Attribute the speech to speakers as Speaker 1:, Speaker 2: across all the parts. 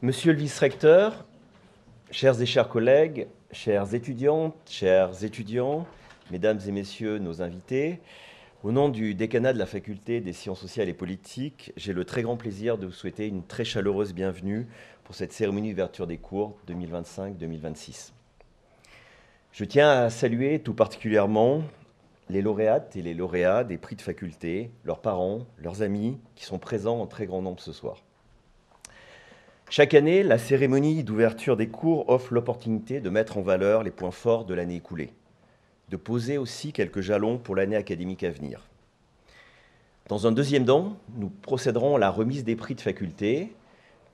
Speaker 1: Monsieur le vice-recteur, chers et chers collègues, chères étudiantes, chers étudiants, mesdames et messieurs nos invités, au nom du décanat de la faculté des sciences sociales et politiques, j'ai le très grand plaisir de vous souhaiter une très chaleureuse bienvenue pour cette cérémonie d'ouverture des cours 2025-2026. Je tiens à saluer tout particulièrement les lauréates et les lauréats des prix de faculté, leurs parents, leurs amis, qui sont présents en très grand nombre ce soir. Chaque année, la cérémonie d'ouverture des cours offre l'opportunité de mettre en valeur les points forts de l'année écoulée, de poser aussi quelques jalons pour l'année académique à venir. Dans un deuxième temps, nous procéderons à la remise des prix de faculté,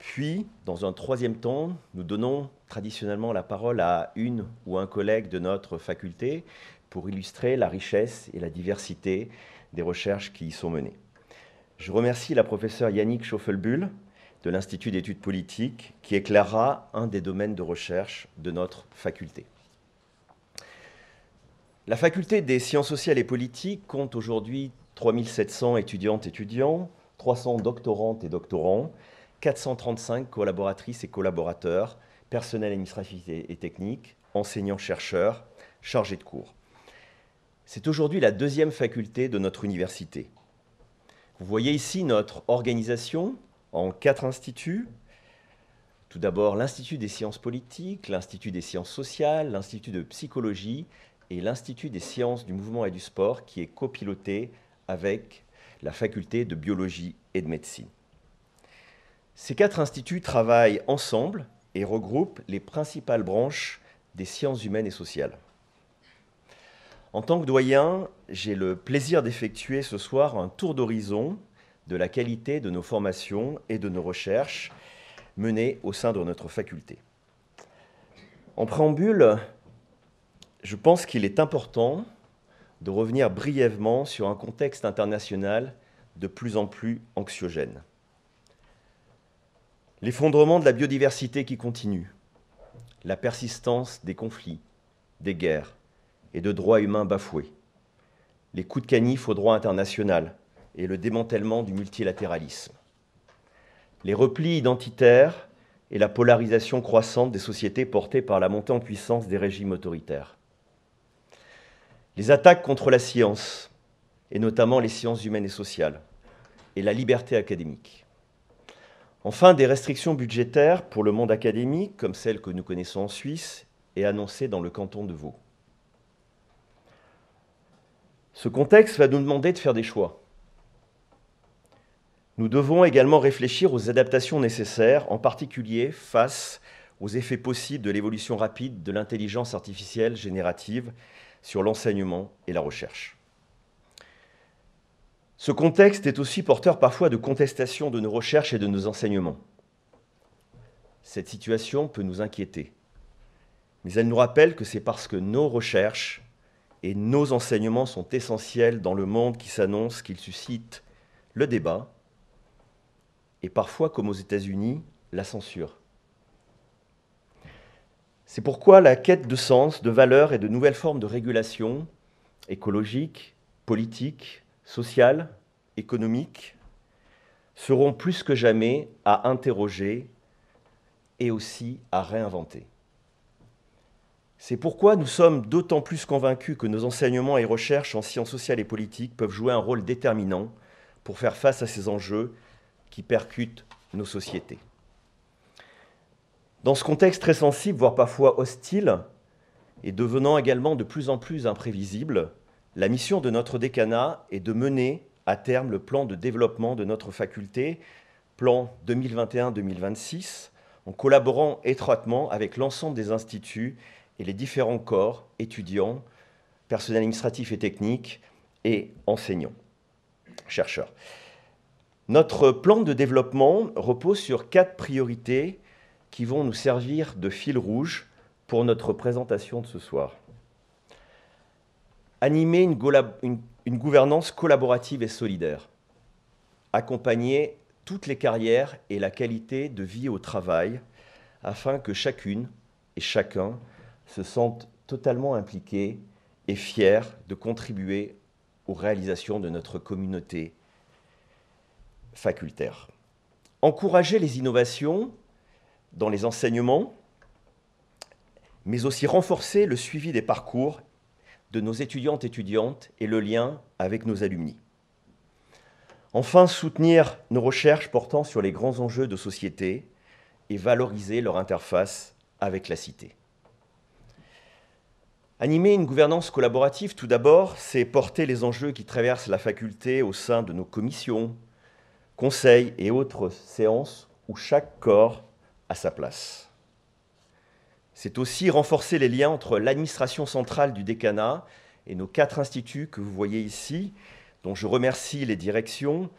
Speaker 1: puis, dans un troisième temps, nous donnons traditionnellement la parole à une ou un collègue de notre faculté pour illustrer la richesse et la diversité des recherches qui y sont menées. Je remercie la professeure Yannick Schaufelbull de l'Institut d'études politiques, qui éclairera un des domaines de recherche de notre faculté. La faculté des sciences sociales et politiques compte aujourd'hui 3700 étudiantes et étudiants, 300 doctorantes et doctorants, 435 collaboratrices et collaborateurs, personnel administratif et technique, enseignants-chercheurs, chargés de cours. C'est aujourd'hui la deuxième faculté de notre université. Vous voyez ici notre organisation en 4 instituts. Tout d'abord, l'Institut des sciences politiques, l'Institut des sciences sociales, l'Institut de psychologie et l'Institut des sciences du mouvement et du sport, qui est copiloté avec la faculté de biologie et de médecine. Ces 4 instituts travaillent ensemble et regroupent les principales branches des sciences humaines et sociales. En tant que doyen, j'ai le plaisir d'effectuer ce soir un tour d'horizon de la qualité de nos formations et de nos recherches menées au sein de notre faculté. En préambule, je pense qu'il est important de revenir brièvement sur un contexte international de plus en plus anxiogène. L'effondrement de la biodiversité qui continue, la persistance des conflits, des guerres et de droits humains bafoués, les coups de canif au droit international et le démantèlement du multilatéralisme, les replis identitaires et la polarisation croissante des sociétés portées par la montée en puissance des régimes autoritaires, les attaques contre la science, et notamment les sciences humaines et sociales, et la liberté académique. Enfin, des restrictions budgétaires pour le monde académique, comme celles que nous connaissons en Suisse et annoncées dans le canton de Vaud. Ce contexte va nous demander de faire des choix. Nous devons également réfléchir aux adaptations nécessaires, en particulier face aux effets possibles de l'évolution rapide de l'intelligence artificielle générative sur l'enseignement et la recherche. Ce contexte est aussi porteur parfois de contestation de nos recherches et de nos enseignements. Cette situation peut nous inquiéter, mais elle nous rappelle que c'est parce que nos recherches et nos enseignements sont essentiels dans le monde qui s'annonce qu'ils suscitent le débat, et parfois, comme aux États-Unis, la censure. C'est pourquoi la quête de sens, de valeurs et de nouvelles formes de régulation écologique, politique, sociale, économique seront plus que jamais à interroger et aussi à réinventer. C'est pourquoi nous sommes d'autant plus convaincus que nos enseignements et recherches en sciences sociales et politiques peuvent jouer un rôle déterminant pour faire face à ces enjeux qui percutent nos sociétés. Dans ce contexte très sensible, voire parfois hostile, et devenant également de plus en plus imprévisible, la mission de notre décanat est de mener à terme le plan de développement de notre faculté, plan 2021-2026, en collaborant étroitement avec l'ensemble des instituts et les différents corps, étudiants, personnel administratif et technique, et enseignants, chercheurs. Notre plan de développement repose sur 4 priorités qui vont nous servir de fil rouge pour notre présentation de ce soir. Animer une gouvernance collaborative et solidaire. Accompagner toutes les carrières et la qualité de vie au travail afin que chacune et chacun se sentent totalement impliqués et fiers de contribuer aux réalisations de notre communauté facultaire. Encourager les innovations dans les enseignements, mais aussi renforcer le suivi des parcours de nos étudiantes et le lien avec nos alumni. Enfin, soutenir nos recherches portant sur les grands enjeux de société et valoriser leur interface avec la cité. Animer une gouvernance collaborative, tout d'abord, c'est porter les enjeux qui traversent la faculté au sein de nos commissions, conseils et autres séances où chaque corps a sa place. C'est aussi renforcer les liens entre l'administration centrale du décanat et nos 4 instituts que vous voyez ici, dont je remercie les directions,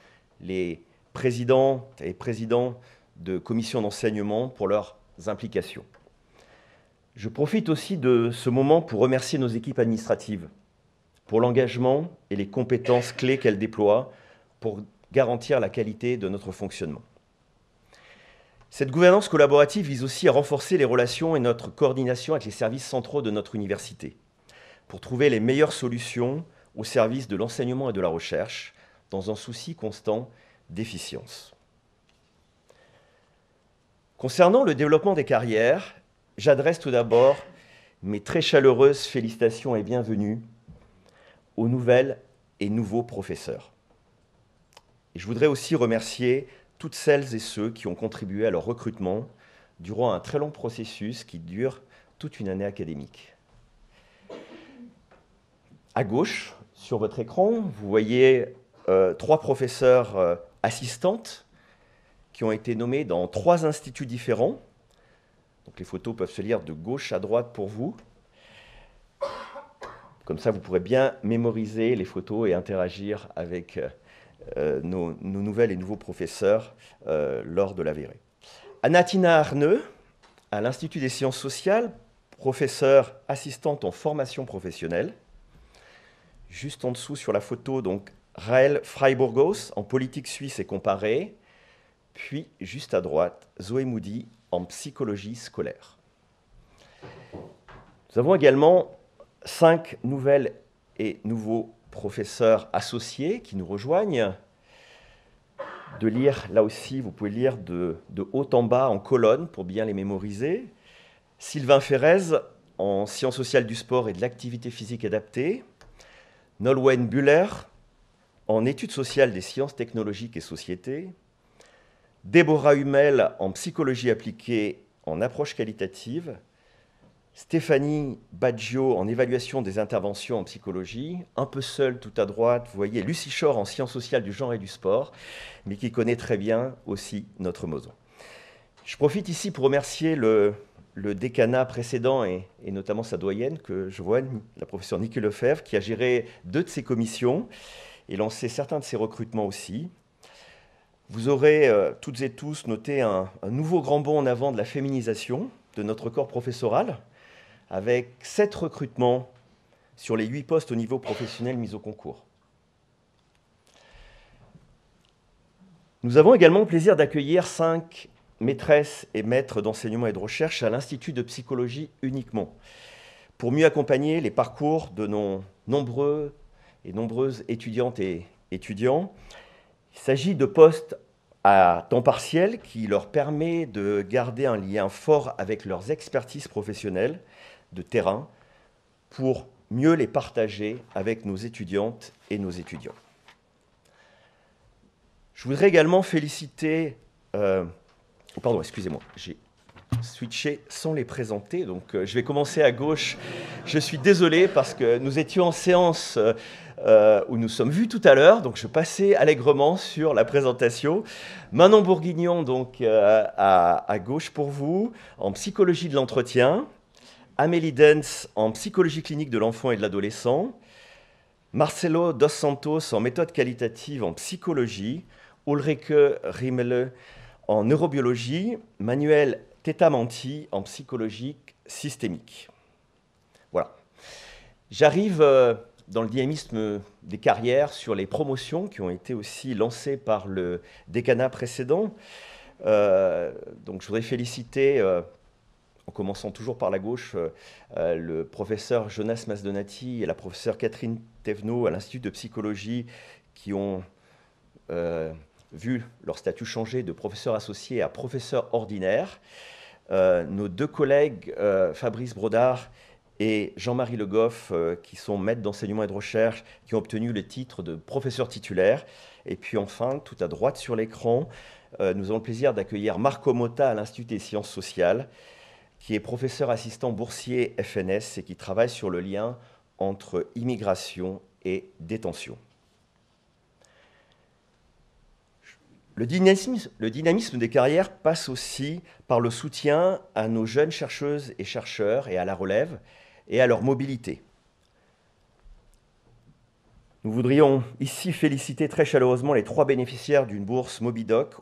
Speaker 1: les présidents et présidents de commissions d'enseignement pour leurs implications. Je profite aussi de ce moment pour remercier nos équipes administratives pour l'engagement et les compétences clés qu'elles déploient pour garantir la qualité de notre fonctionnement. Cette gouvernance collaborative vise aussi à renforcer les relations et notre coordination avec les services centraux de notre université pour trouver les meilleures solutions au service de l'enseignement et de la recherche dans un souci constant d'efficience. Concernant le développement des carrières, j'adresse tout d'abord mes très chaleureuses félicitations et bienvenue aux nouvelles et nouveaux professeurs. Et je voudrais aussi remercier toutes celles et ceux qui ont contribué à leur recrutement durant un très long processus qui dure toute une année académique. À gauche, sur votre écran, vous voyez 3 professeurs assistantes qui ont été nommées dans 3 instituts différents. Donc les photos peuvent se lire de gauche à droite pour vous. Comme ça, vous pourrez bien mémoriser les photos et interagir avec nos nouvelles et nouveaux professeurs lors de la virée. Anatina Arneux, à l'Institut des sciences sociales, professeure assistante en formation professionnelle. Juste en dessous sur la photo, donc Raël Freiburgos en politique suisse et comparée. Puis, juste à droite, Zoé Moody en psychologie scolaire. Nous avons également 5 nouvelles et nouveaux professeurs associés qui nous rejoignent. De lire, là aussi, vous pouvez lire de haut en bas en colonne pour bien les mémoriser. Sylvain Ferrez en sciences sociales du sport et de l'activité physique adaptée. Nolwenn Buller en études sociales des sciences technologiques et sociétés. Déborah Hummel en psychologie appliquée en approche qualitative. Stéphanie Baggio en évaluation des interventions en psychologie. Un peu seule tout à droite, vous voyez Lucie Shore en sciences sociales du genre et du sport, mais qui connaît très bien aussi notre Mozon. Je profite ici pour remercier le décanat précédent et notamment sa doyenne, que je vois, la professeure Niki Lefebvre, qui a géré 2 de ses commissions et lancé certains de ses recrutements aussi. Vous aurez toutes et tous noté un nouveau grand bond en avant de la féminisation de notre corps professoral, avec 7 recrutements sur les 8 postes au niveau professionnel mis au concours. Nous avons également le plaisir d'accueillir 5 maîtresses et maîtres d'enseignement et de recherche à l'Institut de psychologie uniquement, pour mieux accompagner les parcours de nos nombreux et nombreuses étudiantes et étudiants. Il s'agit de postes à temps partiel qui leur permet de garder un lien fort avec leurs expertises professionnelles de terrain pour mieux les partager avec nos étudiantes et nos étudiants. Je voudrais également féliciter... pardon, excusez-moi, j'ai switché sans les présenter, donc je vais commencer à gauche. Je suis désolé parce que nous étions en séance où nous sommes vus tout à l'heure, donc je passais allègrement sur la présentation. Manon Bourguignon, donc à gauche pour vous, en psychologie de l'entretien. Amélie Dens en psychologie clinique de l'enfant et de l'adolescent. Marcelo Dos Santos en méthode qualitative en psychologie. Ulrike Riemele en neurobiologie. Manuel Tetamanti en psychologie systémique. Voilà. J'arrive dans le dynamisme des carrières sur les promotions qui ont été aussi lancées par le décanat précédent. Donc je voudrais féliciter, en commençant toujours par la gauche, le professeur Jonas Masdonati et la professeure Catherine Thévenot à l'Institut de psychologie qui ont vu leur statut changer de professeur associé à professeur ordinaire. nos deux collègues, Fabrice Brodard et Jean-Marie Le Goff, qui sont maîtres d'enseignement et de recherche, qui ont obtenu le titre de professeur titulaire. Et puis enfin, tout à droite sur l'écran, nous avons le plaisir d'accueillir Marco Motta à l'Institut des sciences sociales, qui est professeur assistant boursier FNS et qui travaille sur le lien entre immigration et détention. Le dynamisme des carrières passe aussi par le soutien à nos jeunes chercheuses et chercheurs et à la relève et à leur mobilité. Nous voudrions ici féliciter très chaleureusement les 3 bénéficiaires d'une bourse Mobidoc,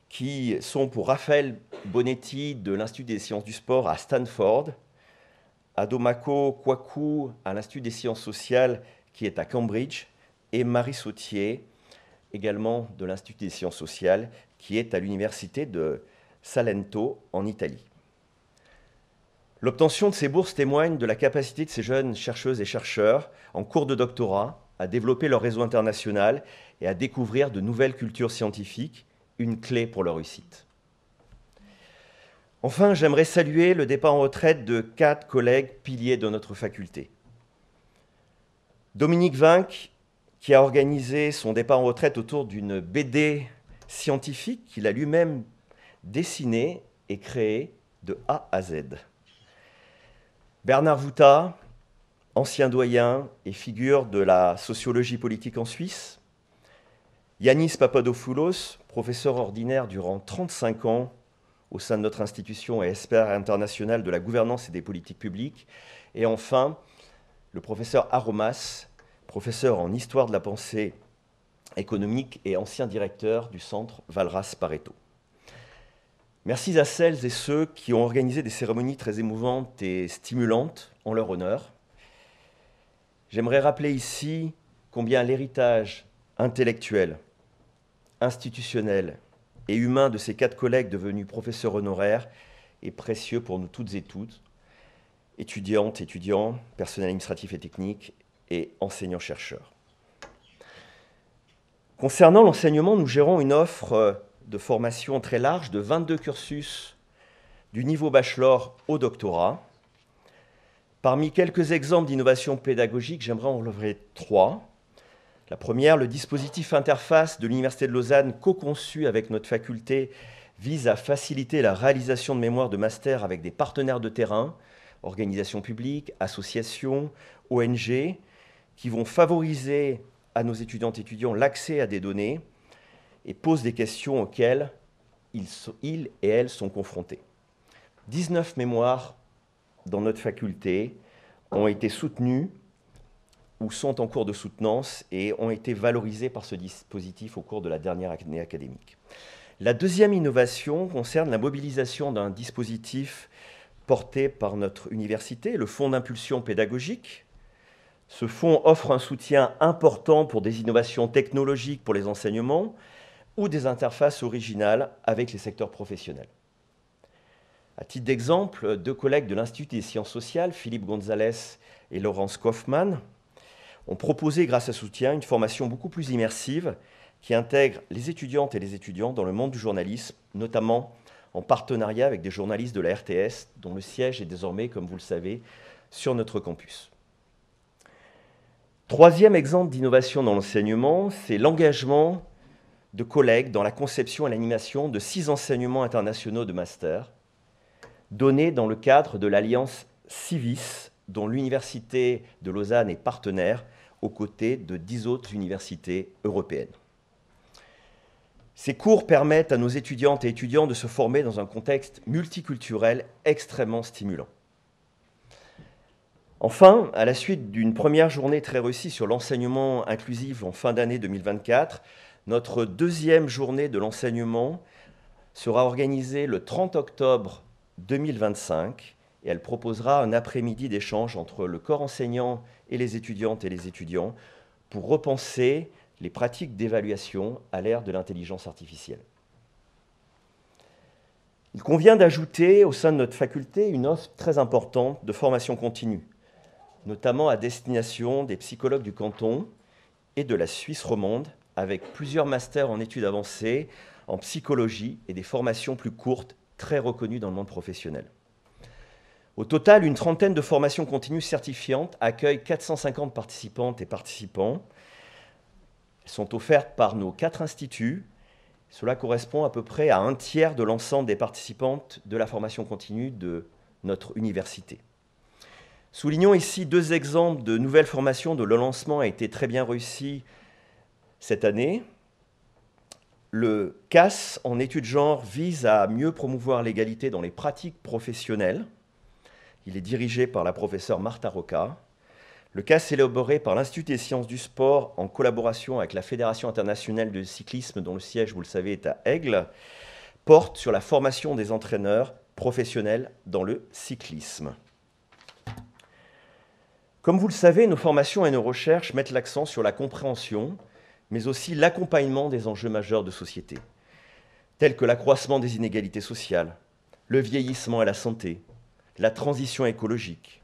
Speaker 1: qui sont pour Raphaël Bonetti de l'Institut des sciences du sport à Stanford, Adomako Kwaku à l'Institut des sciences sociales qui est à Cambridge, et Marie Sautier, également de l'Institut des sciences sociales, qui est à l'université de Salento en Italie. L'obtention de ces bourses témoigne de la capacité de ces jeunes chercheuses et chercheurs en cours de doctorat à développer leur réseau international et à découvrir de nouvelles cultures scientifiques, une clé pour leur réussite. Enfin, j'aimerais saluer le départ en retraite de 4 collègues piliers de notre faculté. Dominique Vinck, qui a organisé son départ en retraite autour d'une BD scientifique qu'il a lui-même dessinée et créée de A à Z. Bernard Vouta, ancien doyen et figure de la sociologie politique en Suisse. Yanis Papadopoulos, professeur ordinaire durant 35 ans au sein de notre institution et expert international de la gouvernance et des politiques publiques. Et enfin, le professeur Aromas, professeur en histoire de la pensée économique et ancien directeur du centre Walras-Pareto. Merci à celles et ceux qui ont organisé des cérémonies très émouvantes et stimulantes en leur honneur. J'aimerais rappeler ici combien l'héritage intellectuel, institutionnel et humain de ces 4 collègues devenus professeurs honoraires est précieux pour nous toutes et tous, étudiantes, étudiants, personnel administratif et technique et enseignants-chercheurs. Concernant l'enseignement, nous gérons une offre de formation très large de 22 cursus du niveau bachelor au doctorat. Parmi quelques exemples d'innovation pédagogique, j'aimerais en relever 3. La première, le dispositif interface de l'Université de Lausanne, co-conçu avec notre faculté, vise à faciliter la réalisation de mémoires de master avec des partenaires de terrain, organisations publiques, associations, ONG, qui vont favoriser à nos étudiantes et étudiants l'accès à des données et posent des questions auxquelles ils et elles sont confrontés. 19 mémoires dans notre faculté ont été soutenues ou sont en cours de soutenance et ont été valorisées par ce dispositif au cours de la dernière année académique. La deuxième innovation concerne la mobilisation d'un dispositif porté par notre université, le Fonds d'impulsion pédagogique. Ce fonds offre un soutien important pour des innovations technologiques pour les enseignements ou des interfaces originales avec les secteurs professionnels. À titre d'exemple, 2 collègues de l'Institut des sciences sociales, Philippe Gonzalez et Laurence Kaufmann, ont proposé, grâce à ce soutien, une formation beaucoup plus immersive qui intègre les étudiantes et les étudiants dans le monde du journalisme, notamment en partenariat avec des journalistes de la RTS, dont le siège est désormais, comme vous le savez, sur notre campus. Troisième exemple d'innovation dans l'enseignement, c'est l'engagement de collègues dans la conception et l'animation de 6 enseignements internationaux de master, donnés dans le cadre de l'Alliance Civis, dont l'Université de Lausanne est partenaire, aux côtés de 10 autres universités européennes. Ces cours permettent à nos étudiantes et étudiants de se former dans un contexte multiculturel extrêmement stimulant. Enfin, à la suite d'une première journée très réussie sur l'enseignement inclusif en fin d'année 2024, notre deuxième journée de l'enseignement sera organisée le 30 octobre 2025 et elle proposera un après-midi d'échange entre le corps enseignant et les étudiantes et les étudiants pour repenser les pratiques d'évaluation à l'ère de l'intelligence artificielle. Il convient d'ajouter au sein de notre faculté une offre très importante de formation continue, notamment à destination des psychologues du canton et de la Suisse romande, avec plusieurs masters en études avancées, en psychologie et des formations plus courtes très reconnue dans le monde professionnel. Au total, une trentaine de formations continues certifiantes accueillent 450 participantes et participants. Elles sont offertes par nos 4 instituts. Cela correspond à peu près à un tiers de l'ensemble des participantes de la formation continue de notre université. Soulignons ici 2 exemples de nouvelles formations dont le lancement a été très bien réussi cette année. Le CAS en études genre vise à mieux promouvoir l'égalité dans les pratiques professionnelles. Il est dirigé par la professeure Martha Roca. Le CAS élaboré par l'Institut des sciences du sport en collaboration avec la Fédération internationale de cyclisme, dont le siège, vous le savez, est à Aigle, porte sur la formation des entraîneurs professionnels dans le cyclisme. Comme vous le savez, nos formations et nos recherches mettent l'accent sur la compréhension, mais aussi l'accompagnement des enjeux majeurs de société, tels que l'accroissement des inégalités sociales, le vieillissement et la santé, la transition écologique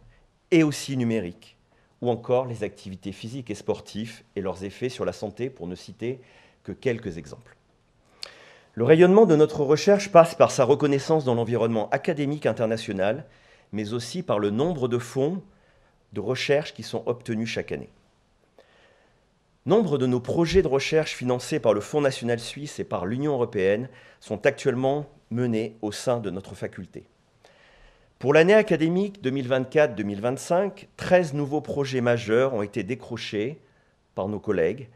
Speaker 1: et aussi numérique, ou encore les activités physiques et sportives et leurs effets sur la santé, pour ne citer que quelques exemples. Le rayonnement de notre recherche passe par sa reconnaissance dans l'environnement académique international, mais aussi par le nombre de fonds de recherche qui sont obtenus chaque année. Nombre de nos projets de recherche financés par le Fonds national suisse et par l'Union européenne sont actuellement menés au sein de notre faculté. Pour l'année académique 2024-2025, 13 nouveaux projets majeurs ont été décrochés par nos collègues,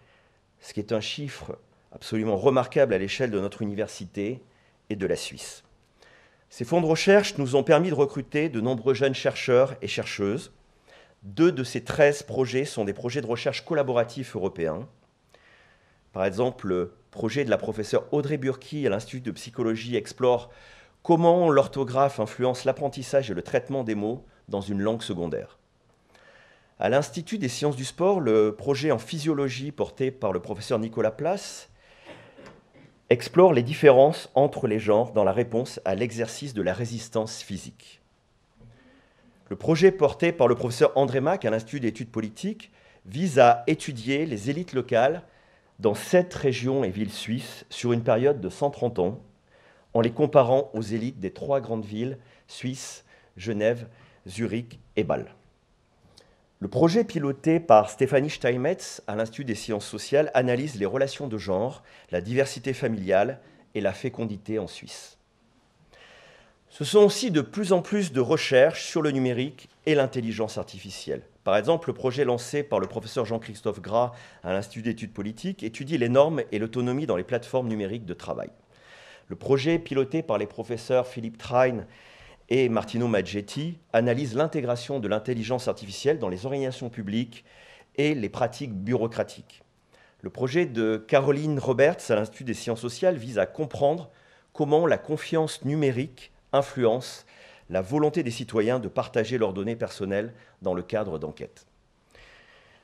Speaker 1: ce qui est un chiffre absolument remarquable à l'échelle de notre université et de la Suisse. Ces fonds de recherche nous ont permis de recruter de nombreux jeunes chercheurs et chercheuses. 2 de ces 13 projets sont des projets de recherche collaboratifs européens. Par exemple, le projet de la professeure Audrey Burki à l'Institut de psychologie explore comment l'orthographe influence l'apprentissage et le traitement des mots dans une langue secondaire. À l'Institut des sciences du sport, le projet en physiologie porté par le professeur Nicolas Place explore les différences entre les genres dans la réponse à l'exercice de la résistance physique. Le projet porté par le professeur André Mack à l'Institut d'études politiques vise à étudier les élites locales dans 7 régions et villes suisses sur une période de 130 ans, en les comparant aux élites des 3 grandes villes suisses, Genève, Zurich et Bâle. Le projet piloté par Stéphanie Steinmetz à l'Institut des sciences sociales analyse les relations de genre, la diversité familiale et la fécondité en Suisse. Ce sont aussi de plus en plus de recherches sur le numérique et l'intelligence artificielle. Par exemple, le projet lancé par le professeur Jean-Christophe Gras à l'Institut d'études politiques étudie les normes et l'autonomie dans les plateformes numériques de travail. Le projet piloté par les professeurs Philippe Train et Martino Maggetti analyse l'intégration de l'intelligence artificielle dans les organisations publiques et les pratiques bureaucratiques. Le projet de Caroline Roberts à l'Institut des sciences sociales vise à comprendre comment la confiance numérique influence la volonté des citoyens de partager leurs données personnelles dans le cadre d'enquêtes.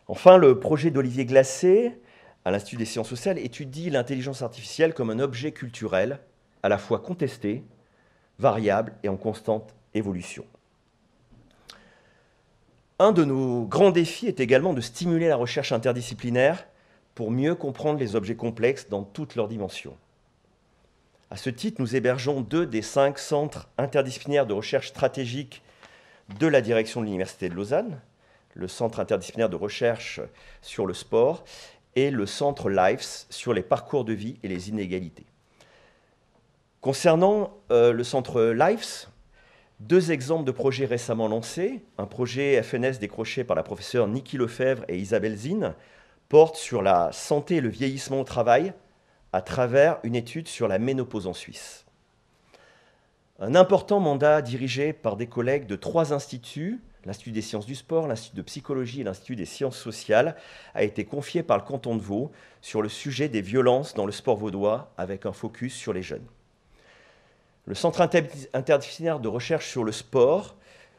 Speaker 1: Enfin, le projet d'Olivier Glacé à l'Institut des sciences sociales étudie l'intelligence artificielle comme un objet culturel à la fois contesté, variable et en constante évolution. Un de nos grands défis est également de stimuler la recherche interdisciplinaire pour mieux comprendre les objets complexes dans toutes leurs dimensions. À ce titre, nous hébergeons 2 des 5 centres interdisciplinaires de recherche stratégique de la direction de l'Université de Lausanne, le centre interdisciplinaire de recherche sur le sport et le centre LIFES sur les parcours de vie et les inégalités. Concernant le centre LIFES, 2 exemples de projets récemment lancés. Un projet FNS décroché par la professeure Niki Lefebvre et Isabelle Zinn porte sur la santé et le vieillissement au travail à travers une étude sur la ménopause en Suisse. Un important mandat dirigé par des collègues de 3 instituts, l'Institut des sciences du sport, l'Institut de psychologie et l'Institut des sciences sociales, a été confié par le canton de Vaud sur le sujet des violences dans le sport vaudois avec un focus sur les jeunes. Le Centre interdisciplinaire de recherche sur le sport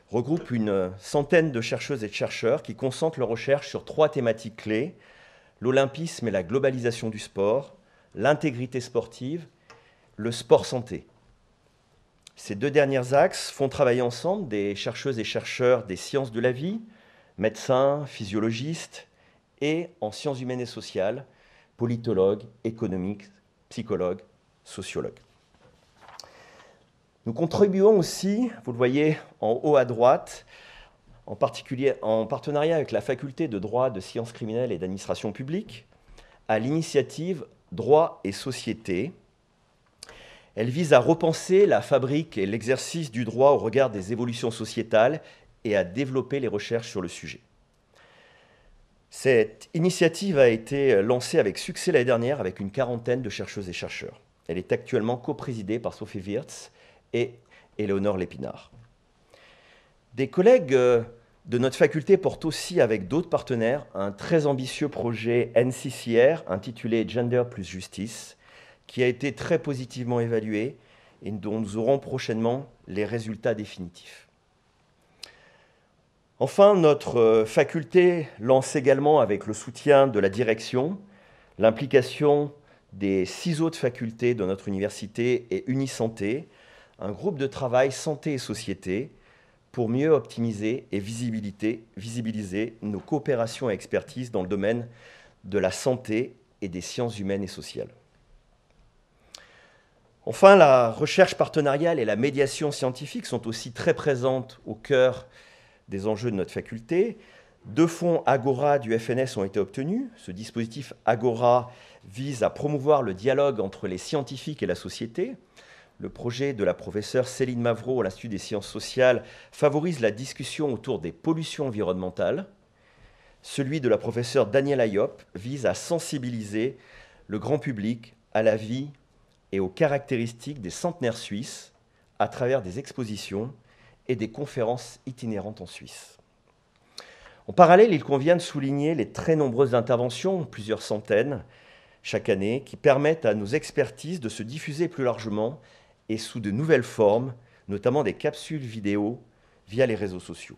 Speaker 1: regroupe une centaine de chercheuses et de chercheurs qui concentrent leurs recherches sur 3 thématiques clés: l'olympisme et la globalisation du sport, l'intégrité sportive, le sport santé. Ces 2 derniers axes font travailler ensemble des chercheuses et chercheurs des sciences de la vie, médecins, physiologistes, et en sciences humaines et sociales, politologues, économistes, psychologues, sociologues. Nous contribuons aussi, vous le voyez en haut à droite, en particulier en partenariat avec la faculté de droit de sciences criminelles et d'administration publique, à l'initiative Droit et Société. Elle vise à repenser la fabrique et l'exercice du droit au regard des évolutions sociétales et à développer les recherches sur le sujet. Cette initiative a été lancée avec succès l'année dernière avec une quarantaine de chercheuses et chercheurs. Elle est actuellement coprésidée par Sophie Wirtz et Éléonore Lépinard. Des collègues de notre faculté portent aussi avec d'autres partenaires un très ambitieux projet NCCR intitulé Gender plus Justice, qui a été très positivement évalué et dont nous aurons prochainement les résultats définitifs. Enfin, notre faculté lance également, avec le soutien de la direction, l'implication des 6 autres facultés de notre université et Unisanté, un groupe de travail santé et société pour mieux optimiser et visibiliser nos coopérations et expertises dans le domaine de la santé et des sciences humaines et sociales. Enfin, la recherche partenariale et la médiation scientifique sont aussi très présentes au cœur des enjeux de notre faculté. 2 fonds Agora du FNS ont été obtenus. Ce dispositif Agora vise à promouvoir le dialogue entre les scientifiques et la société. Le projet de la professeure Céline Mavreau à l'Institut des sciences sociales favorise la discussion autour des pollutions environnementales. Celui de la professeure Danielle Ayop vise à sensibiliser le grand public à la vie et aux caractéristiques des centenaires suisses à travers des expositions et des conférences itinérantes en Suisse. En parallèle, il convient de souligner les très nombreuses interventions, plusieurs centaines chaque année, qui permettent à nos expertises de se diffuser plus largement et sous de nouvelles formes, notamment des capsules vidéo via les réseaux sociaux.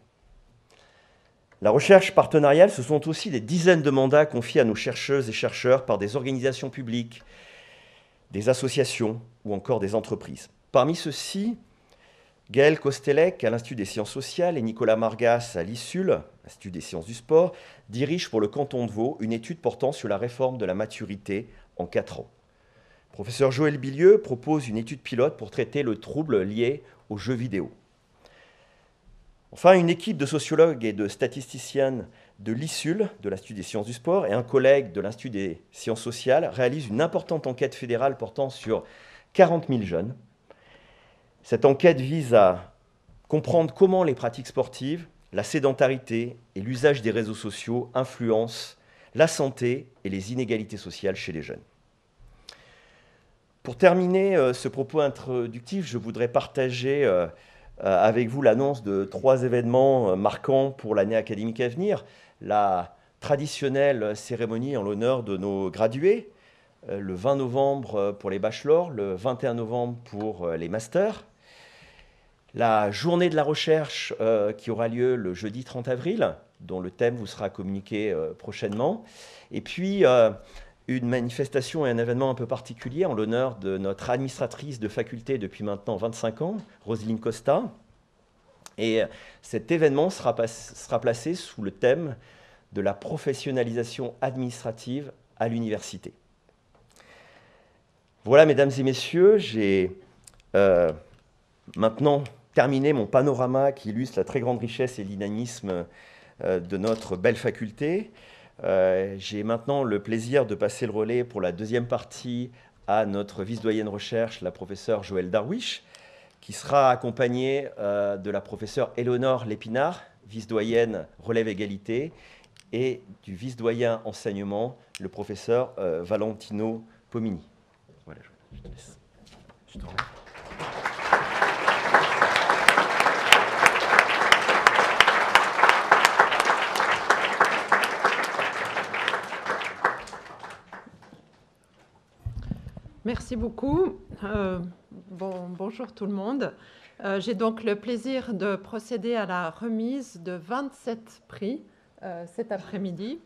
Speaker 1: La recherche partenariale, ce sont aussi des dizaines de mandats confiés à nos chercheuses et chercheurs par des organisations publiques, des associations ou encore des entreprises. Parmi ceux-ci, Gaël Kostelec à l'Institut des sciences sociales et Nicolas Margas à l'ISUL, Institut des sciences du sport, dirigent pour le canton de Vaud une étude portant sur la réforme de la maturité en 4 ans. Professeur Joël Bilieux propose une étude pilote pour traiter le trouble lié aux jeux vidéo. Enfin, une équipe de sociologues et de statisticiennes de l'ISUL, de l'Institut des sciences du sport, et un collègue de l'Institut des sciences sociales réalisent une importante enquête fédérale portant sur 40 000 jeunes. Cette enquête vise à comprendre comment les pratiques sportives, la sédentarité et l'usage des réseaux sociaux influencent la santé et les inégalités sociales chez les jeunes. Pour terminer ce propos introductif, je voudrais partager avec vous l'annonce de 3 événements marquants pour l'année académique à venir. La traditionnelle cérémonie en l'honneur de nos gradués, le 20 novembre pour les bachelors, le 21 novembre pour les masters. La journée de la recherche qui aura lieu le jeudi 30 avril, dont le thème vous sera communiqué prochainement. Et puis, une manifestation et un événement un peu particulier en l'honneur de notre administratrice de faculté depuis maintenant 25 ans, Roselyne Costa. Et cet événement sera placé sous le thème de la professionnalisation administrative à l'université. Voilà, mesdames et messieurs, j'ai maintenant terminé mon panorama qui illustre la très grande richesse et le dynamisme de notre belle faculté. J'ai maintenant le plaisir de passer le relais pour la deuxième partie à notre vice-doyenne recherche, la professeure Joëlle Darwish, qui sera accompagnée de la professeure Éléonore Lépinard, vice-doyenne relève égalité, et du vice-doyen enseignement, le professeur Valentino Pomini. Voilà, je te laisse. Je te remercie.
Speaker 2: Merci beaucoup. Bonjour tout le monde. J'ai donc le plaisir de procéder à la remise de 27 prix cet après-midi.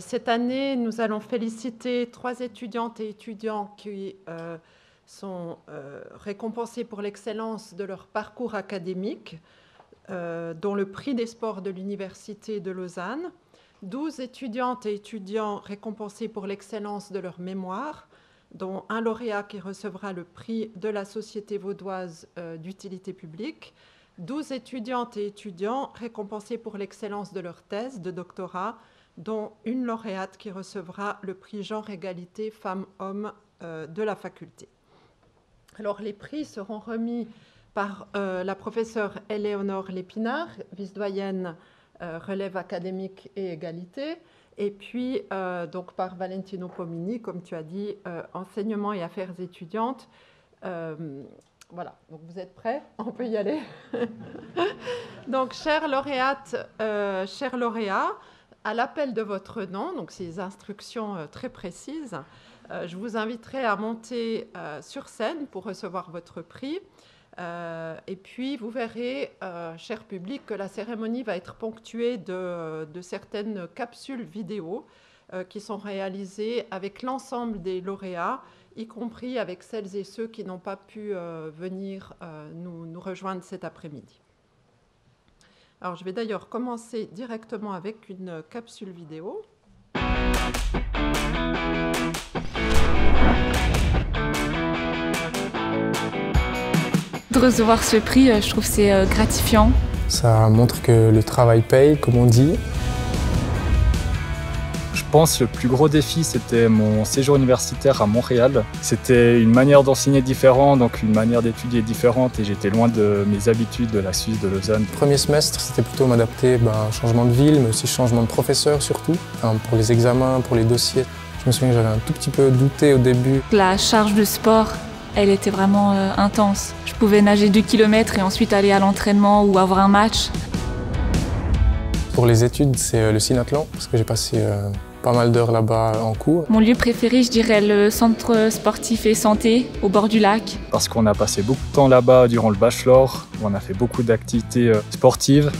Speaker 2: Cette année, nous allons féliciter 3 étudiantes et étudiants qui sont récompensés pour l'excellence de leur parcours académique, dont le prix des sports de l'Université de Lausanne, 12 étudiantes et étudiants récompensés pour l'excellence de leur mémoire, dont un lauréat qui recevra le prix de la Société vaudoise d'utilité publique, 12 étudiantes et étudiants récompensés pour l'excellence de leur thèse de doctorat, dont une lauréate qui recevra le prix Genre-Égalité Femmes-Hommes de la faculté. Alors, les prix seront remis par la professeure Éléonore Lépinard, vice-doyenne relève académique et égalité, et puis donc par Valentino Pomini, comme tu as dit, enseignement et affaires étudiantes. Voilà, donc vous êtes prêts? On peut y aller. Donc, chère lauréate, chers lauréats, à l'appel de votre nom, donc ces instructions très précises, je vous inviterai à monter sur scène pour recevoir votre prix. Et puis, vous verrez, cher public, que la cérémonie va être ponctuée de certaines capsules vidéo qui sont réalisées avec l'ensemble des lauréats, y compris avec celles et ceux qui n'ont pas pu venir nous rejoindre cet après-midi. Alors, je vais d'ailleurs commencer directement avec une capsule vidéo.
Speaker 3: De recevoir ce prix, je trouve que c'est gratifiant.
Speaker 4: Ça montre que le travail paye, comme on dit.
Speaker 5: Je pense que le plus gros défi, c'était mon séjour universitaire à Montréal. C'était une manière d'enseigner différente, donc une manière d'étudier différente, et j'étais loin de mes habitudes de la Suisse, de Lausanne.
Speaker 4: Le premier semestre, c'était plutôt m'adapter à changement de ville, mais aussi changement de professeur surtout, pour les examens, pour les dossiers. Je me souviens que j'avais un tout petit peu douté au début.
Speaker 3: La charge de sport, elle était vraiment intense. Je pouvais nager 2 km et ensuite aller à l'entraînement ou avoir un match.
Speaker 4: Pour les études, c'est le Synathlon, parce que j'ai passé pas mal d'heures là-bas en cours.
Speaker 3: Mon lieu préféré, je dirais le centre sportif et santé au bord du lac.
Speaker 5: Parce qu'on a passé beaucoup de temps là-bas durant le bachelor, on a fait beaucoup d'activités sportives.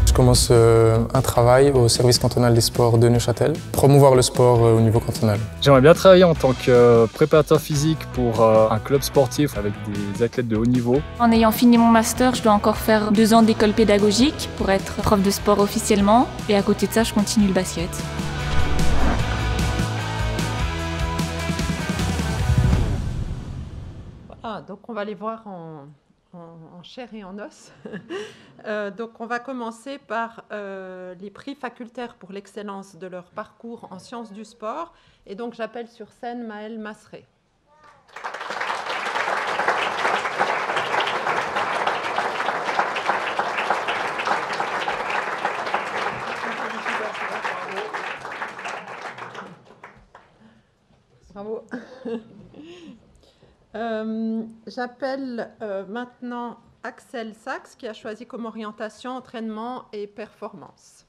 Speaker 4: Je commence un travail au service cantonal des sports de Neuchâtel, promouvoir le sport au niveau cantonal.
Speaker 5: J'aimerais bien travailler en tant que préparateur physique pour un club sportif avec des athlètes de haut niveau.
Speaker 3: En ayant fini mon master, je dois encore faire 2 ans d'école pédagogique pour être prof de sport officiellement. Et à côté de ça, je continue le basket.
Speaker 2: Voilà, donc on va les voir en chair et en os. Donc on va commencer par les prix facultaires pour l'excellence de leur parcours en sciences du sport. Et donc j'appelle sur scène Maëlle Masseret. Bravo. J'appelle maintenant Axel Sachs qui a choisi comme orientation entraînement et performance.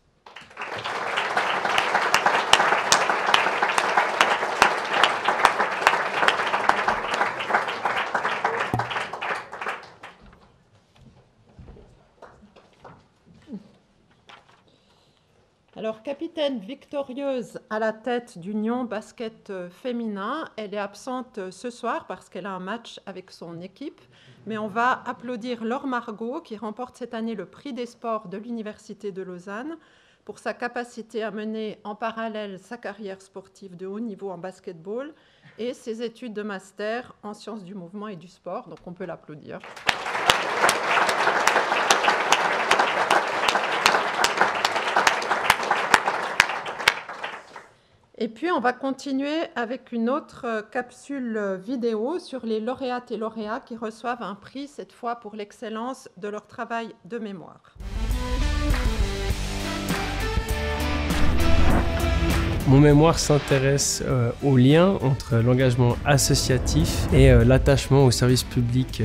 Speaker 2: Alors, capitaine victorieuse à la tête d'Union Basket Féminin, elle est absente ce soir parce qu'elle a un match avec son équipe. Mais on va applaudir Laure Margot qui remporte cette année le prix des sports de l'Université de Lausanne pour sa capacité à mener en parallèle sa carrière sportive de haut niveau en basketball et ses études de master en sciences du mouvement et du sport. Donc, on peut l'applaudir. Et puis, on va continuer avec une autre capsule vidéo sur les lauréates et lauréats qui reçoivent un prix, cette fois pour l'excellence de leur travail de mémoire.
Speaker 6: Mon mémoire s'intéresse au lien entre l'engagement associatif et l'attachement au service public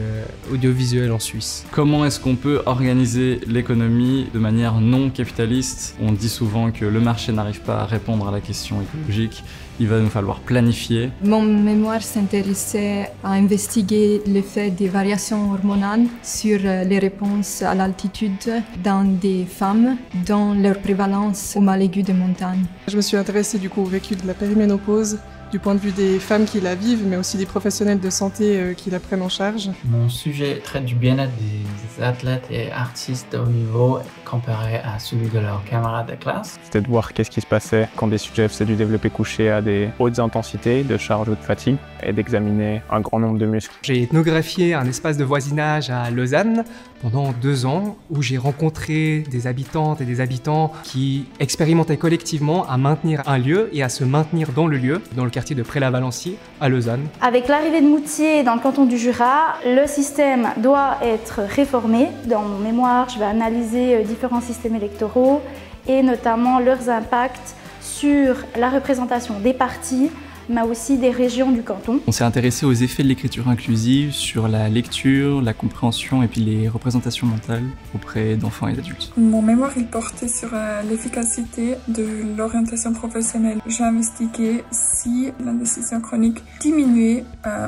Speaker 6: audiovisuel en Suisse.
Speaker 7: Comment est-ce qu'on peut organiser l'économie de manière non capitaliste? On dit souvent que le marché n'arrive pas à répondre à la question écologique. Il va nous falloir planifier.
Speaker 8: Mon mémoire s'intéressait à investiguer l'effet des variations hormonales sur les réponses à l'altitude dans des femmes, dans leur prévalence aux mal aigus de montagne.
Speaker 9: Je me suis intéressée du coup au vécu de la périménopause, du point de vue des femmes qui la vivent, mais aussi des professionnels de santé qui la prennent en charge.
Speaker 10: Mon sujet traite du bien-être des athlètes et artistes de haut niveau comparé à celui de leurs camarades de classe.
Speaker 11: C'était de voir qu'est-ce qui se passait quand des sujets faisaient du développé couché à des hautes intensités de charge ou de fatigue et d'examiner un grand nombre de muscles.
Speaker 12: J'ai ethnographié un espace de voisinage à Lausanne pendant 2 ans où j'ai rencontré des habitantes et des habitants qui expérimentaient collectivement à maintenir un lieu et à se maintenir dans le lieu, dans le quartier de Pré-la-Valency à Lausanne.
Speaker 13: Avec l'arrivée de Moutier dans le canton du Jura, le système doit être réformé. Dans mon mémoire, je vais analyser différents systèmes électoraux et notamment leurs impacts sur la représentation des partis, mais aussi des régions du canton.
Speaker 7: On s'est intéressé aux effets de l'écriture inclusive sur la lecture, la compréhension et puis les représentations mentales auprès d'enfants et d'adultes.
Speaker 14: Mon mémoire il portait sur l'efficacité de l'orientation professionnelle. J'ai investigué si l'indécision chronique diminuait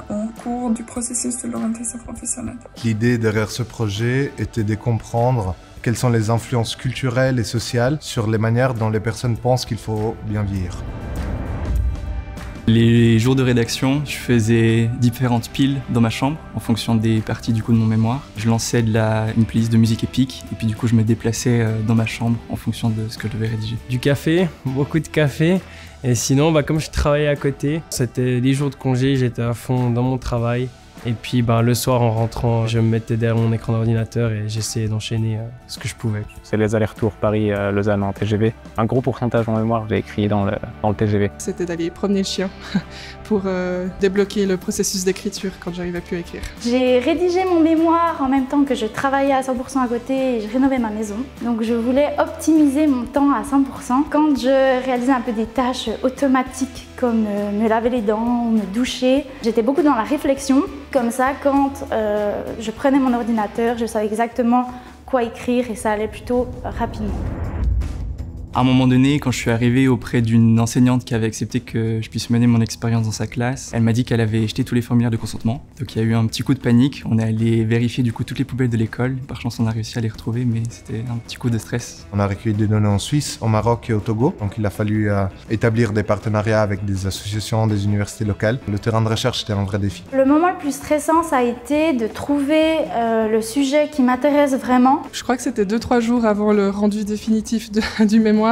Speaker 14: en cours du processus de l'orientation professionnelle.
Speaker 15: L'idée derrière ce projet était de comprendre quelles sont les influences culturelles et sociales sur les manières dont les personnes pensent qu'il faut bien vieillir.
Speaker 7: Les jours de rédaction, je faisais différentes piles dans ma chambre en fonction des parties du coup de mon mémoire. Je lançais une playlist de musique épique et puis du coup je me déplaçais dans ma chambre en fonction de ce que je devais rédiger.
Speaker 6: Du café, beaucoup de café. Et sinon, comme je travaillais à côté, c'était les jours de congé, j'étais à fond dans mon travail. Et puis le soir en rentrant, je me mettais derrière mon écran d'ordinateur et j'essayais d'enchaîner ce que je pouvais.
Speaker 11: C'est les allers-retours Paris-Lausanne en TGV. Un gros pourcentage en mémoire, j'ai écrit dans le TGV.
Speaker 9: C'était d'aller promener le chien pour débloquer le processus d'écriture quand j'arrivais plus à écrire.
Speaker 13: J'ai rédigé mon mémoire en même temps que je travaillais à 100% à côté et je rénovais ma maison. Donc je voulais optimiser mon temps à 100%. Quand je réalisais un peu des tâches automatiques comme me laver les dents ou me doucher, j'étais beaucoup dans la réflexion. Comme ça, quand je prenais mon ordinateur, je savais exactement quoi écrire et ça allait plutôt rapidement.
Speaker 7: À un moment donné, quand je suis arrivé auprès d'une enseignante qui avait accepté que je puisse mener mon expérience dans sa classe, elle m'a dit qu'elle avait jeté tous les formulaires de consentement. Donc il y a eu un petit coup de panique, on est allé vérifier du coup toutes les poubelles de l'école. Par chance, on a réussi à les retrouver, mais c'était un petit coup de stress.
Speaker 15: On a recueilli des données en Suisse, au Maroc et au Togo. Donc il a fallu établir des partenariats avec des associations, des universités locales. Le terrain de recherche était un vrai défi.
Speaker 13: Le moment le plus stressant, ça a été de trouver le sujet qui m'intéresse vraiment.
Speaker 9: Je crois que c'était 2-3 jours avant le rendu définitif du mémoire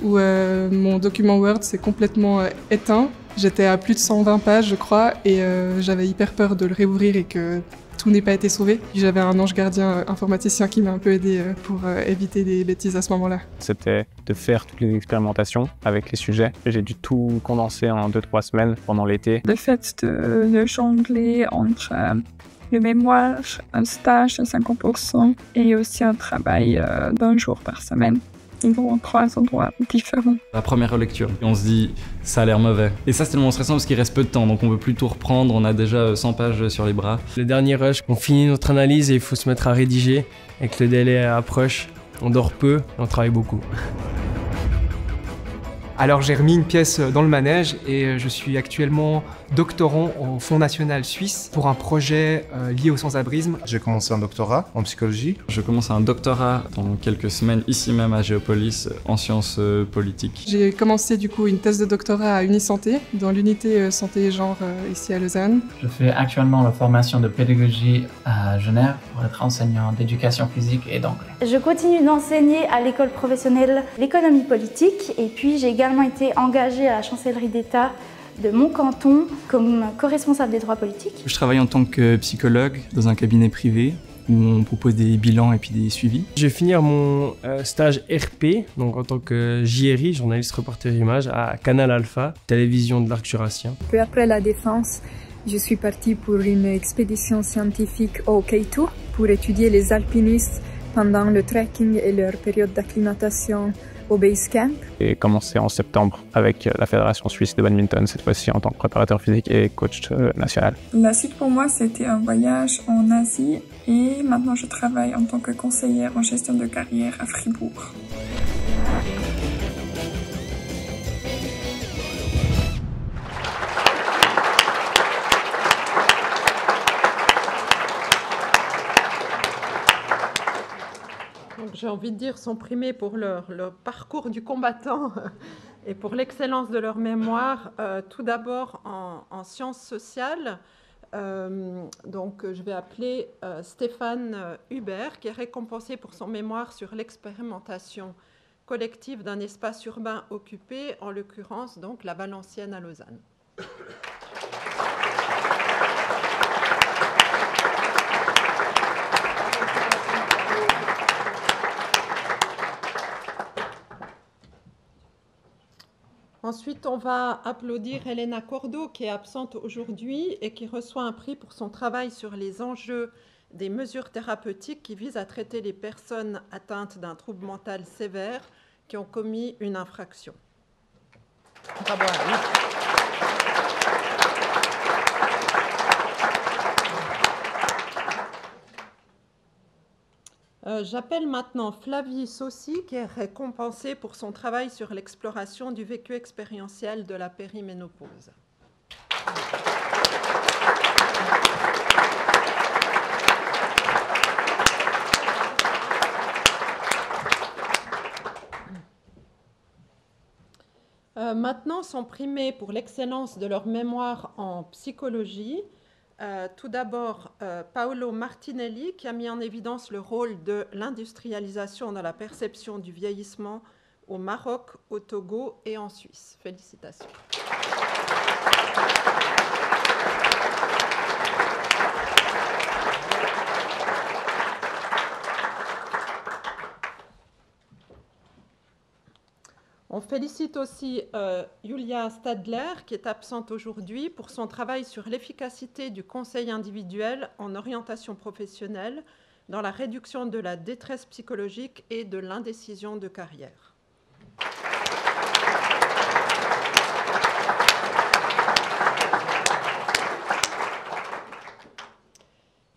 Speaker 9: où mon document Word s'est complètement éteint. J'étais à plus de 120 pages, je crois, et j'avais hyper peur de le réouvrir et que tout n'ait pas été sauvé. J'avais un ange gardien informaticien qui m'a un peu aidé pour éviter des bêtises à ce moment-là.
Speaker 11: C'était de faire toutes les expérimentations avec les sujets. J'ai dû tout condenser en 2-3 semaines pendant l'été.
Speaker 14: Le fait de jongler entre le mémoire, un stage à 50% et aussi un travail d'1 jour par semaine. Ils vont en 3 endroits différents.
Speaker 7: La première relecture, on se dit ça a l'air mauvais. Et ça c'est tellement stressant parce qu'il reste peu de temps, donc on veut plus tout reprendre, on a déjà 100 pages sur les bras.
Speaker 6: Le dernier rush, on finit notre analyse et il faut se mettre à rédiger. Et que le délai approche, on dort peu et on travaille beaucoup.
Speaker 12: Alors j'ai remis une pièce dans le manège et je suis actuellement doctorant au Fonds national suisse pour un projet lié au sans-abrisme.
Speaker 15: J'ai commencé un doctorat en psychologie.
Speaker 7: Je commence un doctorat dans quelques semaines ici même à Géopolis en sciences politiques.
Speaker 9: J'ai commencé du coup une thèse de doctorat à Unisanté, dans l'unité santé et genre ici à Lausanne.
Speaker 10: Je fais actuellement la formation de pédagogie à Genève pour être enseignant d'éducation physique et d'anglais.
Speaker 13: Je continue d'enseigner à l'école professionnelle l'économie politique et puis j'ai également été engagée à la chancellerie d'État de mon canton comme co-responsable des droits politiques.
Speaker 7: Je travaille en tant que psychologue dans un cabinet privé où on propose des bilans et puis des suivis.
Speaker 6: Je vais finir mon stage RP, donc en tant que JRI, journaliste reporter image, à Canal Alpha, télévision de l'Arc jurassien.
Speaker 14: Peu après la défense, je suis partie pour une expédition scientifique au K2 pour étudier les alpinistes pendant le trekking et leur période d'acclimatation au base camp.
Speaker 11: J'ai commencé en septembre avec la Fédération suisse de badminton, cette fois-ci en tant que préparateur physique et coach national.
Speaker 14: La suite pour moi, c'était un voyage en Asie et maintenant je travaille en tant que conseillère en gestion de carrière à Fribourg.
Speaker 2: J'ai envie de dire sont primés pour leur parcours du combattant Et pour l'excellence de leur mémoire, tout d'abord en sciences sociales, donc je vais appeler Stéphane Hubert, qui est récompensé pour son mémoire sur l'expérimentation collective d'un espace urbain occupé, en l'occurrence donc la Valencienne à Lausanne. Ensuite, on va applaudir Elena Cordo, qui est absente aujourd'hui et qui reçoit un prix pour son travail sur les enjeux des mesures thérapeutiques qui visent à traiter les personnes atteintes d'un trouble mental sévère qui ont commis une infraction. Bravo à elle. J'appelle maintenant Flavie Saucy, qui est récompensée pour son travail sur l'exploration du vécu expérientiel de la périménopause. Maintenant sont primés pour l'excellence de leur mémoire en psychologie. Tout d'abord, Paolo Martinelli, qui a mis en évidence le rôle de l'industrialisation dans la perception du vieillissement au Maroc, au Togo et en Suisse. Félicitations. On félicite aussi Julia Stadler, qui est absente aujourd'hui, pour son travail sur l'efficacité du conseil individuel en orientation professionnelle dans la réduction de la détresse psychologique et de l'indécision de carrière.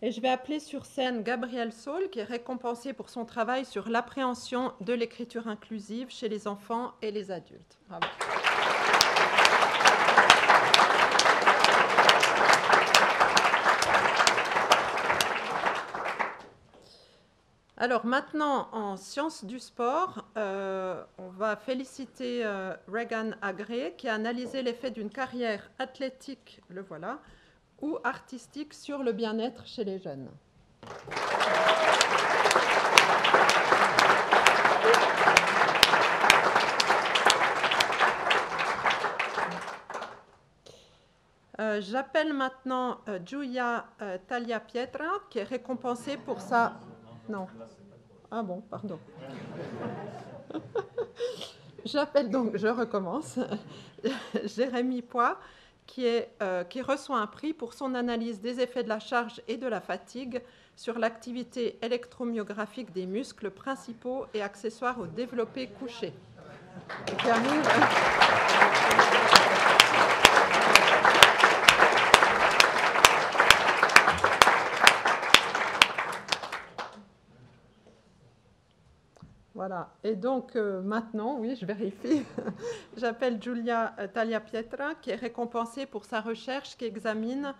Speaker 2: Et je vais appeler sur scène Gabrielle Saul, qui est récompensée pour son travail sur l'appréhension de l'écriture inclusive chez les enfants et les adultes. Bravo. Alors maintenant, en sciences du sport, on va féliciter Regan Agré, qui a analysé l'effet d'une carrière athlétique, le voilà, ou artistique sur le bien-être chez les jeunes. J'appelle maintenant Giulia Tagliapietra, qui est récompensée pour sa... Non. Ah bon, pardon. J'appelle donc, je recommence, Jérémy Poix, qui reçoit un prix pour son analyse des effets de la charge et de la fatigue sur l'activité électromyographique des muscles principaux et accessoires au développé couché. Voilà, et donc maintenant, oui, je vérifie, j'appelle Giulia Tagliapietra, qui est récompensée pour sa recherche qui examine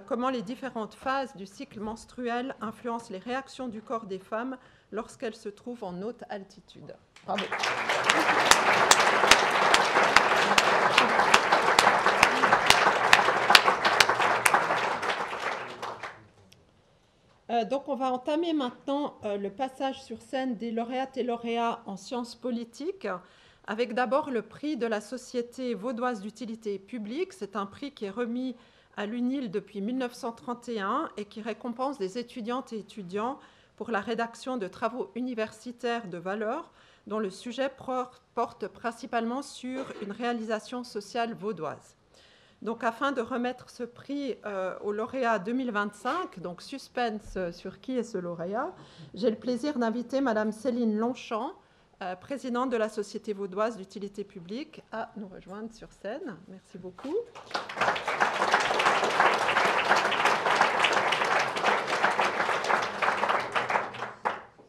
Speaker 2: comment les différentes phases du cycle menstruel influencent les réactions du corps des femmes lorsqu'elles se trouvent en haute altitude. Bravo. Donc on va entamer maintenant le passage sur scène des lauréates et lauréats en sciences politiques, avec d'abord le prix de la Société vaudoise d'utilité publique. C'est un prix qui est remis à l'UNIL depuis 1931 et qui récompense des étudiantes et étudiants pour la rédaction de travaux universitaires de valeur dont le sujet porte principalement sur une réalisation sociale vaudoise. Donc, afin de remettre ce prix au lauréat 2025, donc suspense sur qui est ce lauréat, j'ai le plaisir d'inviter Madame Céline Longchamp, présidente de la Société vaudoise d'utilité publique, à nous rejoindre sur scène. Merci beaucoup.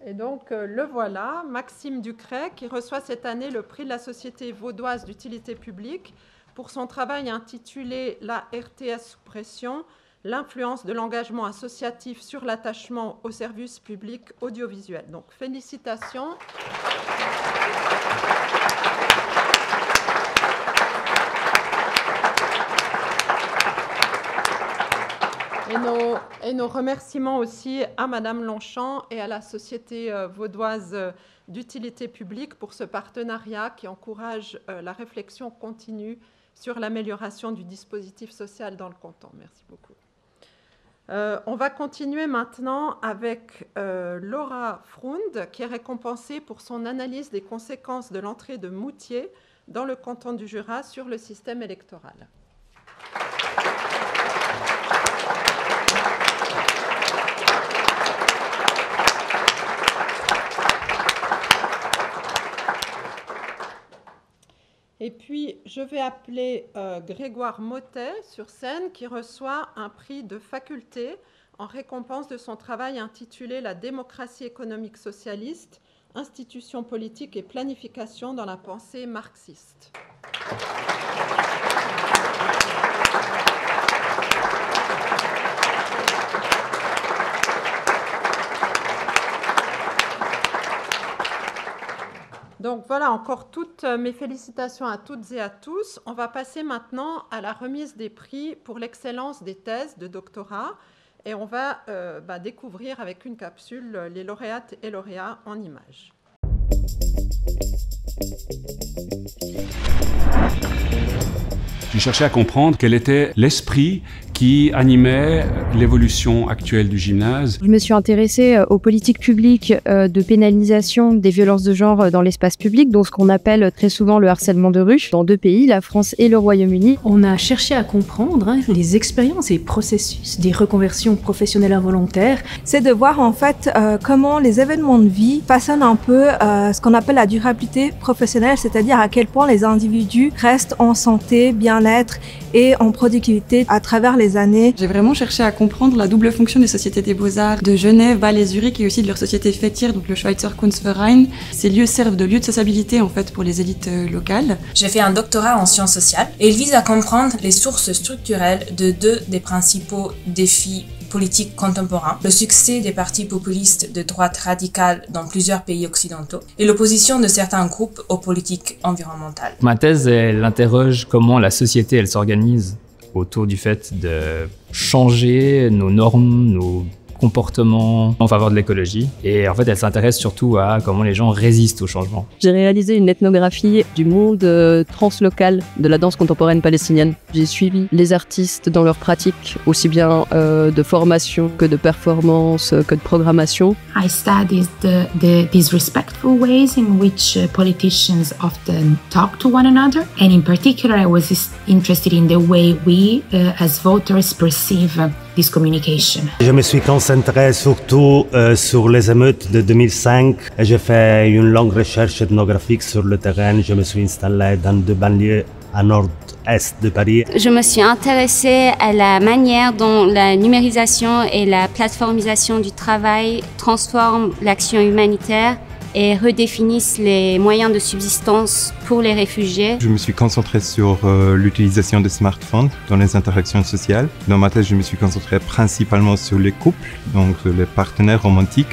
Speaker 2: Et donc, le voilà, Maxime Ducret, qui reçoit cette année le prix de la Société vaudoise d'utilité publique pour son travail intitulé « La RTS sous pression, l'influence de l'engagement associatif sur l'attachement au service public audiovisuel ». Donc, félicitations. Et nos remerciements aussi à Madame Longchamp et à la Société vaudoise d'utilité publique pour ce partenariat qui encourage la réflexion continue sur l'amélioration du dispositif social dans le canton. Merci beaucoup. On va continuer maintenant avec Laura Freund, qui est récompensée pour son analyse des conséquences de l'entrée de Moutier dans le canton du Jura sur le système électoral. Et puis, je vais appeler Grégoire Mottet sur scène, qui reçoit un prix de faculté en récompense de son travail intitulé « La démocratie économique socialiste, institutions politiques et planification dans la pensée marxiste ». Donc voilà, encore toutes mes félicitations à toutes et à tous. On va passer maintenant à la remise des prix pour l'excellence des thèses de doctorat et on va découvrir avec une capsule les lauréates et lauréats en images.
Speaker 16: J'ai cherché à comprendre quel était l'esprit qui animait l'évolution actuelle du gymnase.
Speaker 17: Je me suis intéressée aux politiques publiques de pénalisation des violences de genre dans l'espace public, donc ce qu'on appelle très souvent le harcèlement de rue, dans 2 pays, la France et le Royaume-Uni.
Speaker 18: On a cherché à comprendre les expériences et processus des reconversions professionnelles involontaires.
Speaker 19: C'est de voir en fait comment les événements de vie façonnent un peu ce qu'on appelle la durabilité professionnelle, c'est-à-dire à quel point les individus restent en santé, bien-être et en productivité à travers les années.
Speaker 20: J'ai vraiment cherché à comprendre la double fonction des sociétés des beaux-arts de Genève, Bâle et Zurich et aussi de leur société fêtière, donc le Schweizer Kunstverein. Ces lieux servent de lieux de sociabilité en fait pour les élites locales.
Speaker 21: J'ai fait un doctorat en sciences sociales et il vise à comprendre les sources structurelles de 2 des principaux défis politiques contemporains, le succès des partis populistes de droite radicale dans plusieurs pays occidentaux et l'opposition de certains groupes aux politiques environnementales.
Speaker 22: Ma thèse, elle interroge comment la société elle s'organise autour du fait de changer nos normes, nos comportements en faveur de l'écologie. Et en fait, elle s'intéresse surtout à comment les gens résistent au changement.
Speaker 17: J'ai réalisé une ethnographie du monde translocal de la danse contemporaine palestinienne. J'ai suivi les artistes dans leurs pratiques, aussi bien de formation que de performance, que de programmation.
Speaker 23: I studied these respectful ways in which politicians often talk to one another. And in particular, I was interested in the way we, as voters, perceive this communication.
Speaker 24: Je me suis concentré surtout sur les émeutes de 2005. J'ai fait une longue recherche ethnographique sur le terrain. Je me suis installé dans 2 banlieues à nord-est de Paris.
Speaker 25: Je me suis intéressée à la manière dont la numérisation et la plateformisation du travail transforment l'action humanitaire et redéfinissent les moyens de subsistance pour les réfugiés.
Speaker 26: Je me suis concentré sur l'utilisation des smartphones dans les interactions sociales. Dans ma thèse, je me suis concentré principalement sur les couples, donc les partenaires romantiques.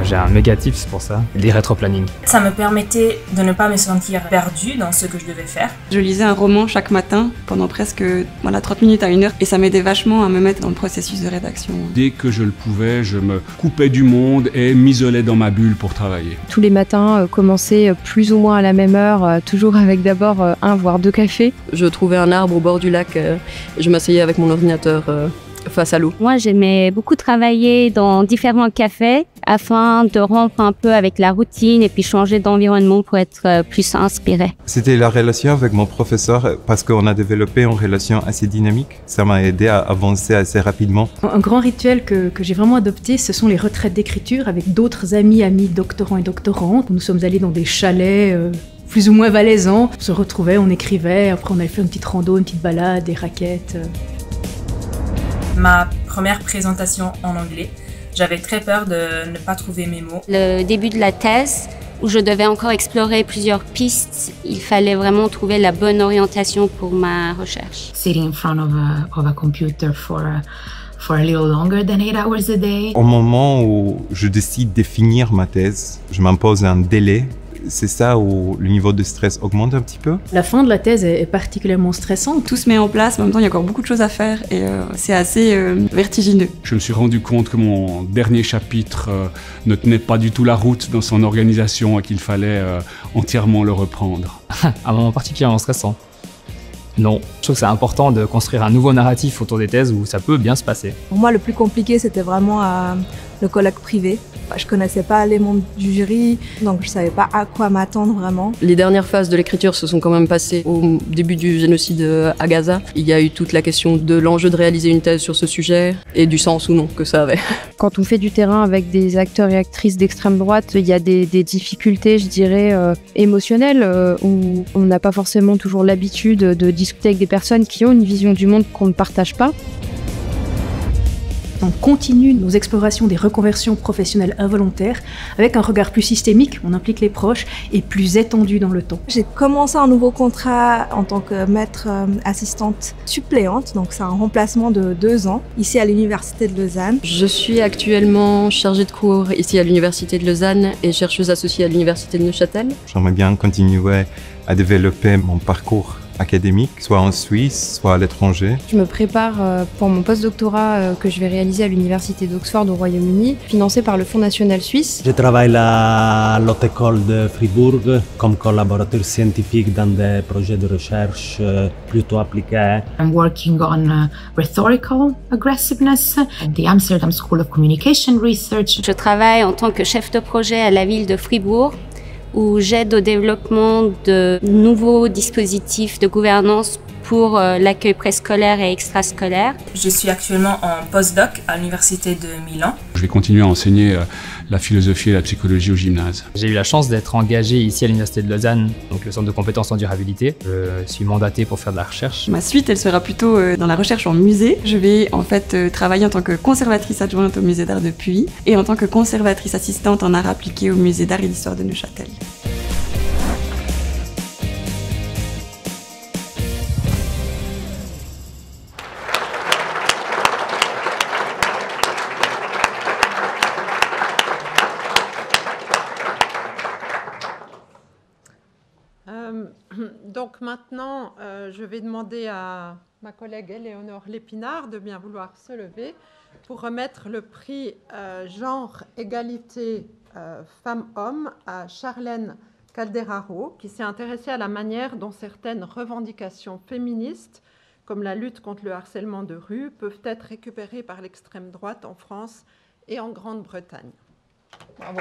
Speaker 22: J'ai un méga tips pour ça, les rétroplanning.
Speaker 21: Ça me permettait de ne pas me sentir perdue dans ce que je devais faire.
Speaker 20: Je lisais un roman chaque matin pendant presque 30 minutes à 1 heure et ça m'aidait vachement à me mettre dans le processus de rédaction.
Speaker 16: Dès que je le pouvais, je me coupais du monde et m'isolais dans ma bulle pour travailler.
Speaker 17: Tous les matins, commencer plus ou moins à la même heure, toujours avec d'abord 1 voire 2 cafés. Je trouvais un arbre au bord du lac, je m'asseyais avec mon ordinateur face à l'eau.
Speaker 25: Moi, j'aimais beaucoup travailler dans différents cafés afin de rompre un peu avec la routine et puis changer d'environnement pour être plus inspiré.
Speaker 26: C'était la relation avec mon professeur parce qu'on a développé une relation assez dynamique. Ça m'a aidé à avancer assez rapidement.
Speaker 18: Un grand rituel que j'ai vraiment adopté, ce sont les retraites d'écriture avec d'autres amis doctorants et doctorantes. Nous sommes allés dans des chalets plus ou moins valaisants. On se retrouvait, on écrivait, après on allait faire une petite rando, une petite balade, des raquettes.
Speaker 21: Ma première présentation en anglais, j'avais très peur de ne pas trouver mes mots.
Speaker 25: Le début de la thèse, où je devais encore explorer plusieurs pistes, il fallait vraiment trouver la bonne orientation pour ma recherche.
Speaker 23: Sitting in front of a computer for a little longer than 8 hours a day.
Speaker 26: Au moment où je décide de finir ma thèse, je m'impose un délai. c'est ça où le niveau de stress augmente un petit peu.
Speaker 18: La fin de la thèse est particulièrement stressante.
Speaker 20: Tout se met en place, mais en même temps il y a encore beaucoup de choses à faire et c'est assez vertigineux.
Speaker 16: Je me suis rendu compte que mon dernier chapitre ne tenait pas du tout la route dans son organisation et qu'il fallait entièrement le reprendre.
Speaker 22: Un moment particulièrement stressant. Non, je trouve que c'est important de construire un nouveau narratif autour des thèses où ça peut bien se passer.
Speaker 19: Pour moi, le plus compliqué, c'était vraiment le colloque privé. Je connaissais pas les membres du jury, donc je savais pas à quoi m'attendre vraiment.
Speaker 17: Les dernières phases de l'écriture se sont quand même passées au début du génocide à Gaza. Il y a eu toute la question de l'enjeu de réaliser une thèse sur ce sujet et du sens ou non que ça avait.
Speaker 1: Quand on fait du terrain avec des acteurs et actrices d'extrême droite, il y a des difficultés, je dirais, émotionnelles, où on n'a pas forcément toujours l'habitude de discuter avec des personnes qui ont une vision du monde qu'on ne partage pas.
Speaker 18: On continue nos explorations des reconversions professionnelles involontaires avec un regard plus systémique, on implique les proches, et plus étendu dans le temps.
Speaker 19: J'ai commencé un nouveau contrat en tant que maître assistante suppléante, donc c'est un remplacement de 2 ans, ici à l'Université de Lausanne.
Speaker 17: Je suis actuellement chargée de cours ici à l'Université de Lausanne et chercheuse associée à l'Université de Neuchâtel.
Speaker 26: J'aimerais bien continuer à développer mon parcours académique, soit en Suisse, soit à l'étranger.
Speaker 1: Je me prépare pour mon postdoctorat que je vais réaliser à l'Université d'Oxford au Royaume-Uni, financé par le Fonds national suisse.
Speaker 24: Je travaille à l'Haute École de Fribourg comme collaborateur scientifique dans des projets de recherche plutôt appliqués.
Speaker 23: I'm working on rhetorical aggressiveness at the Amsterdam School of Communication Research.
Speaker 25: Je travaille en tant que chef de projet à la ville de Fribourg, où j'aide au développement de nouveaux dispositifs de gouvernance pour l'accueil préscolaire et extrascolaire.
Speaker 21: Je suis actuellement en postdoc à l'Université de Milan.
Speaker 16: Je vais continuer à enseigner la philosophie et la psychologie au gymnase.
Speaker 22: J'ai eu la chance d'être engagé ici à l'Université de Lausanne, donc le centre de compétences en durabilité. Je suis mandaté pour faire de la recherche.
Speaker 20: Ma suite, elle sera plutôt dans la recherche en musée. Je vais en fait travailler en tant que conservatrice adjointe au musée d'art de Puy et en tant que conservatrice assistante en art appliqué au musée d'art et d'histoire de Neuchâtel.
Speaker 2: Donc maintenant, je vais demander à ma collègue Éléonore Lépinard de bien vouloir se lever pour remettre le prix Genre, Égalité, Femmes-Hommes à Charlène Calderaro, qui s'est intéressée à la manière dont certaines revendications féministes, comme la lutte contre le harcèlement de rue, peuvent être récupérées par l'extrême droite en France et en Grande-Bretagne. Bravo.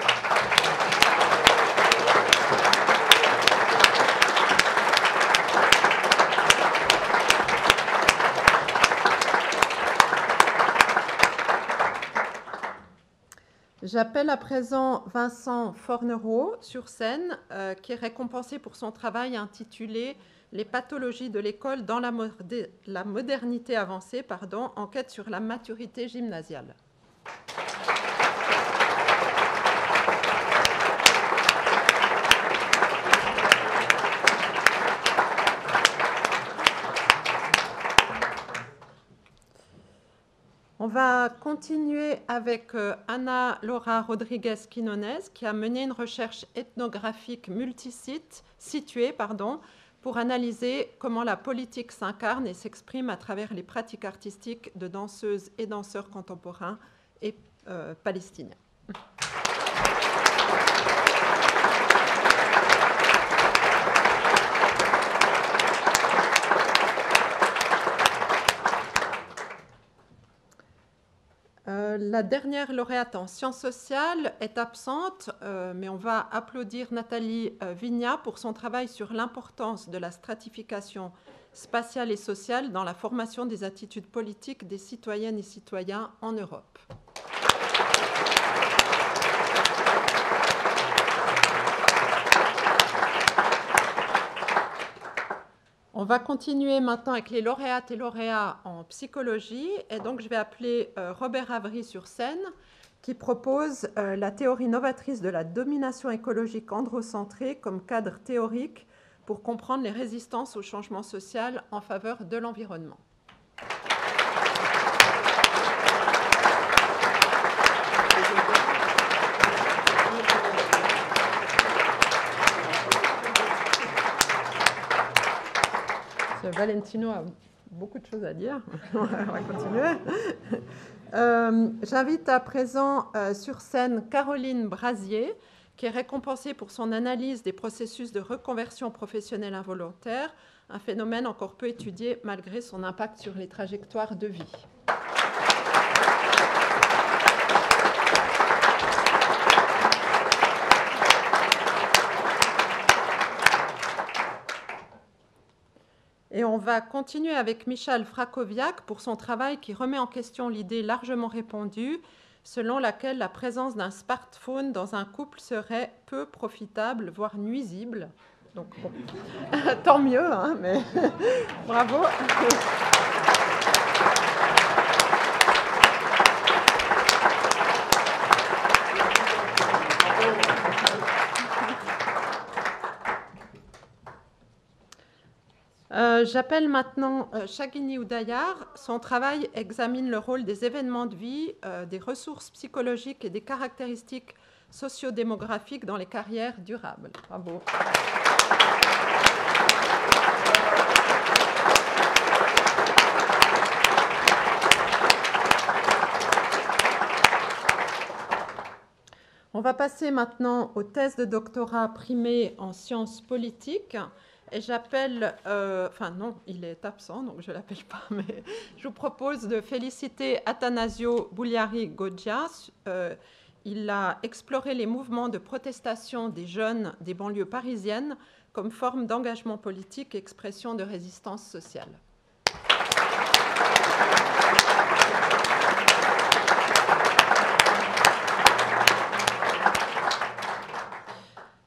Speaker 2: J'appelle à présent Vincent Fornereau sur scène, qui est récompensé pour son travail intitulé « Les pathologies de l'école dans la modernité avancée, enquête sur la maturité gymnasiale ». On va continuer avec Ana Laura Rodriguez-Quinones, qui a mené une recherche ethnographique multisite, située, pour analyser comment la politique s'incarne et s'exprime à travers les pratiques artistiques de danseuses et danseurs contemporains et palestiniens. La dernière lauréate en sciences sociales est absente, mais on va applaudir Nathalie Vignat pour son travail sur l'importance de la stratification spatiale et sociale dans la formation des attitudes politiques des citoyennes et citoyens en Europe. On va continuer maintenant avec les lauréates et lauréats en psychologie. Et donc, je vais appeler Robert Avry sur scène, qui propose la théorie novatrice de la domination écologique androcentrée comme cadre théorique pour comprendre les résistances au changement social en faveur de l'environnement. Valentino a beaucoup de choses à dire. On va continuer. J'invite à présent sur scène Caroline Brasier, qui est récompensée pour son analyse des processus de reconversion professionnelle involontaire, un phénomène encore peu étudié malgré son impact sur les trajectoires de vie. Et on va continuer avec Michal Frakowiak pour son travail qui remet en question l'idée largement répandue selon laquelle la présence d'un smartphone dans un couple serait peu profitable, voire nuisible. Donc bon, tant mieux, hein, mais bravo. J'appelle maintenant Shagini Udayar. Son travail examine le rôle des événements de vie, des ressources psychologiques et des caractéristiques sociodémographiques dans les carrières durables. Bravo. On va passer maintenant aux thèses de doctorat primées en sciences politiques. Et j'appelle, enfin non, il est absent, donc je ne l'appelle pas, mais je vous propose de féliciter Athanasio Bouliari-Goggia. Il a exploré les mouvements de protestation des jeunes des banlieues parisiennes comme forme d'engagement politique et expression de résistance sociale.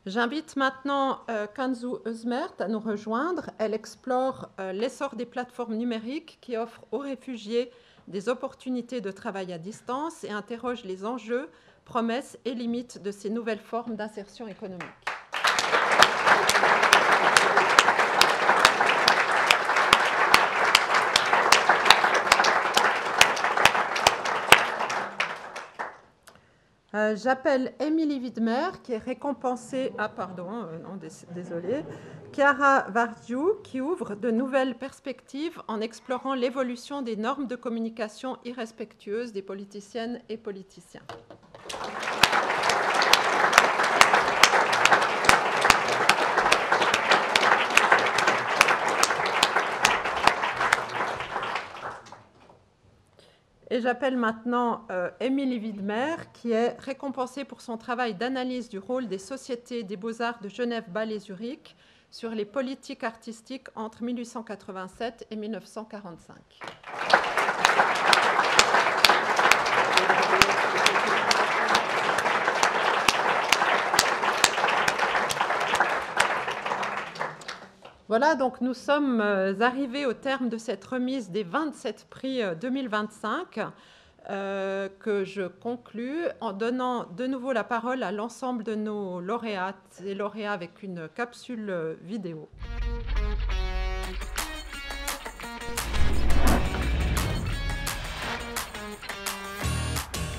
Speaker 2: J'invite maintenant Kanzu Özmert à nous rejoindre. Elle explore l'essor des plateformes numériques qui offrent aux réfugiés des opportunités de travail à distance et interroge les enjeux, promesses et limites de ces nouvelles formes d'insertion économique. J'appelle Émilie Widmer, qui est récompensée... Ah, pardon, non, désolée. Chiara Vargiu, qui ouvre de nouvelles perspectives en explorant l'évolution des normes de communication irrespectueuses des politiciennes et politiciens. Et j'appelle maintenant Émilie Widmer, qui est récompensée pour son travail d'analyse du rôle des sociétés des beaux-arts de Genève, Bâle et Zurich sur les politiques artistiques entre 1887 et 1945. Voilà, donc nous sommes arrivés au terme de cette remise des 27 prix 2025 que je conclus en donnant de nouveau la parole à l'ensemble de nos lauréates et lauréats avec une capsule vidéo.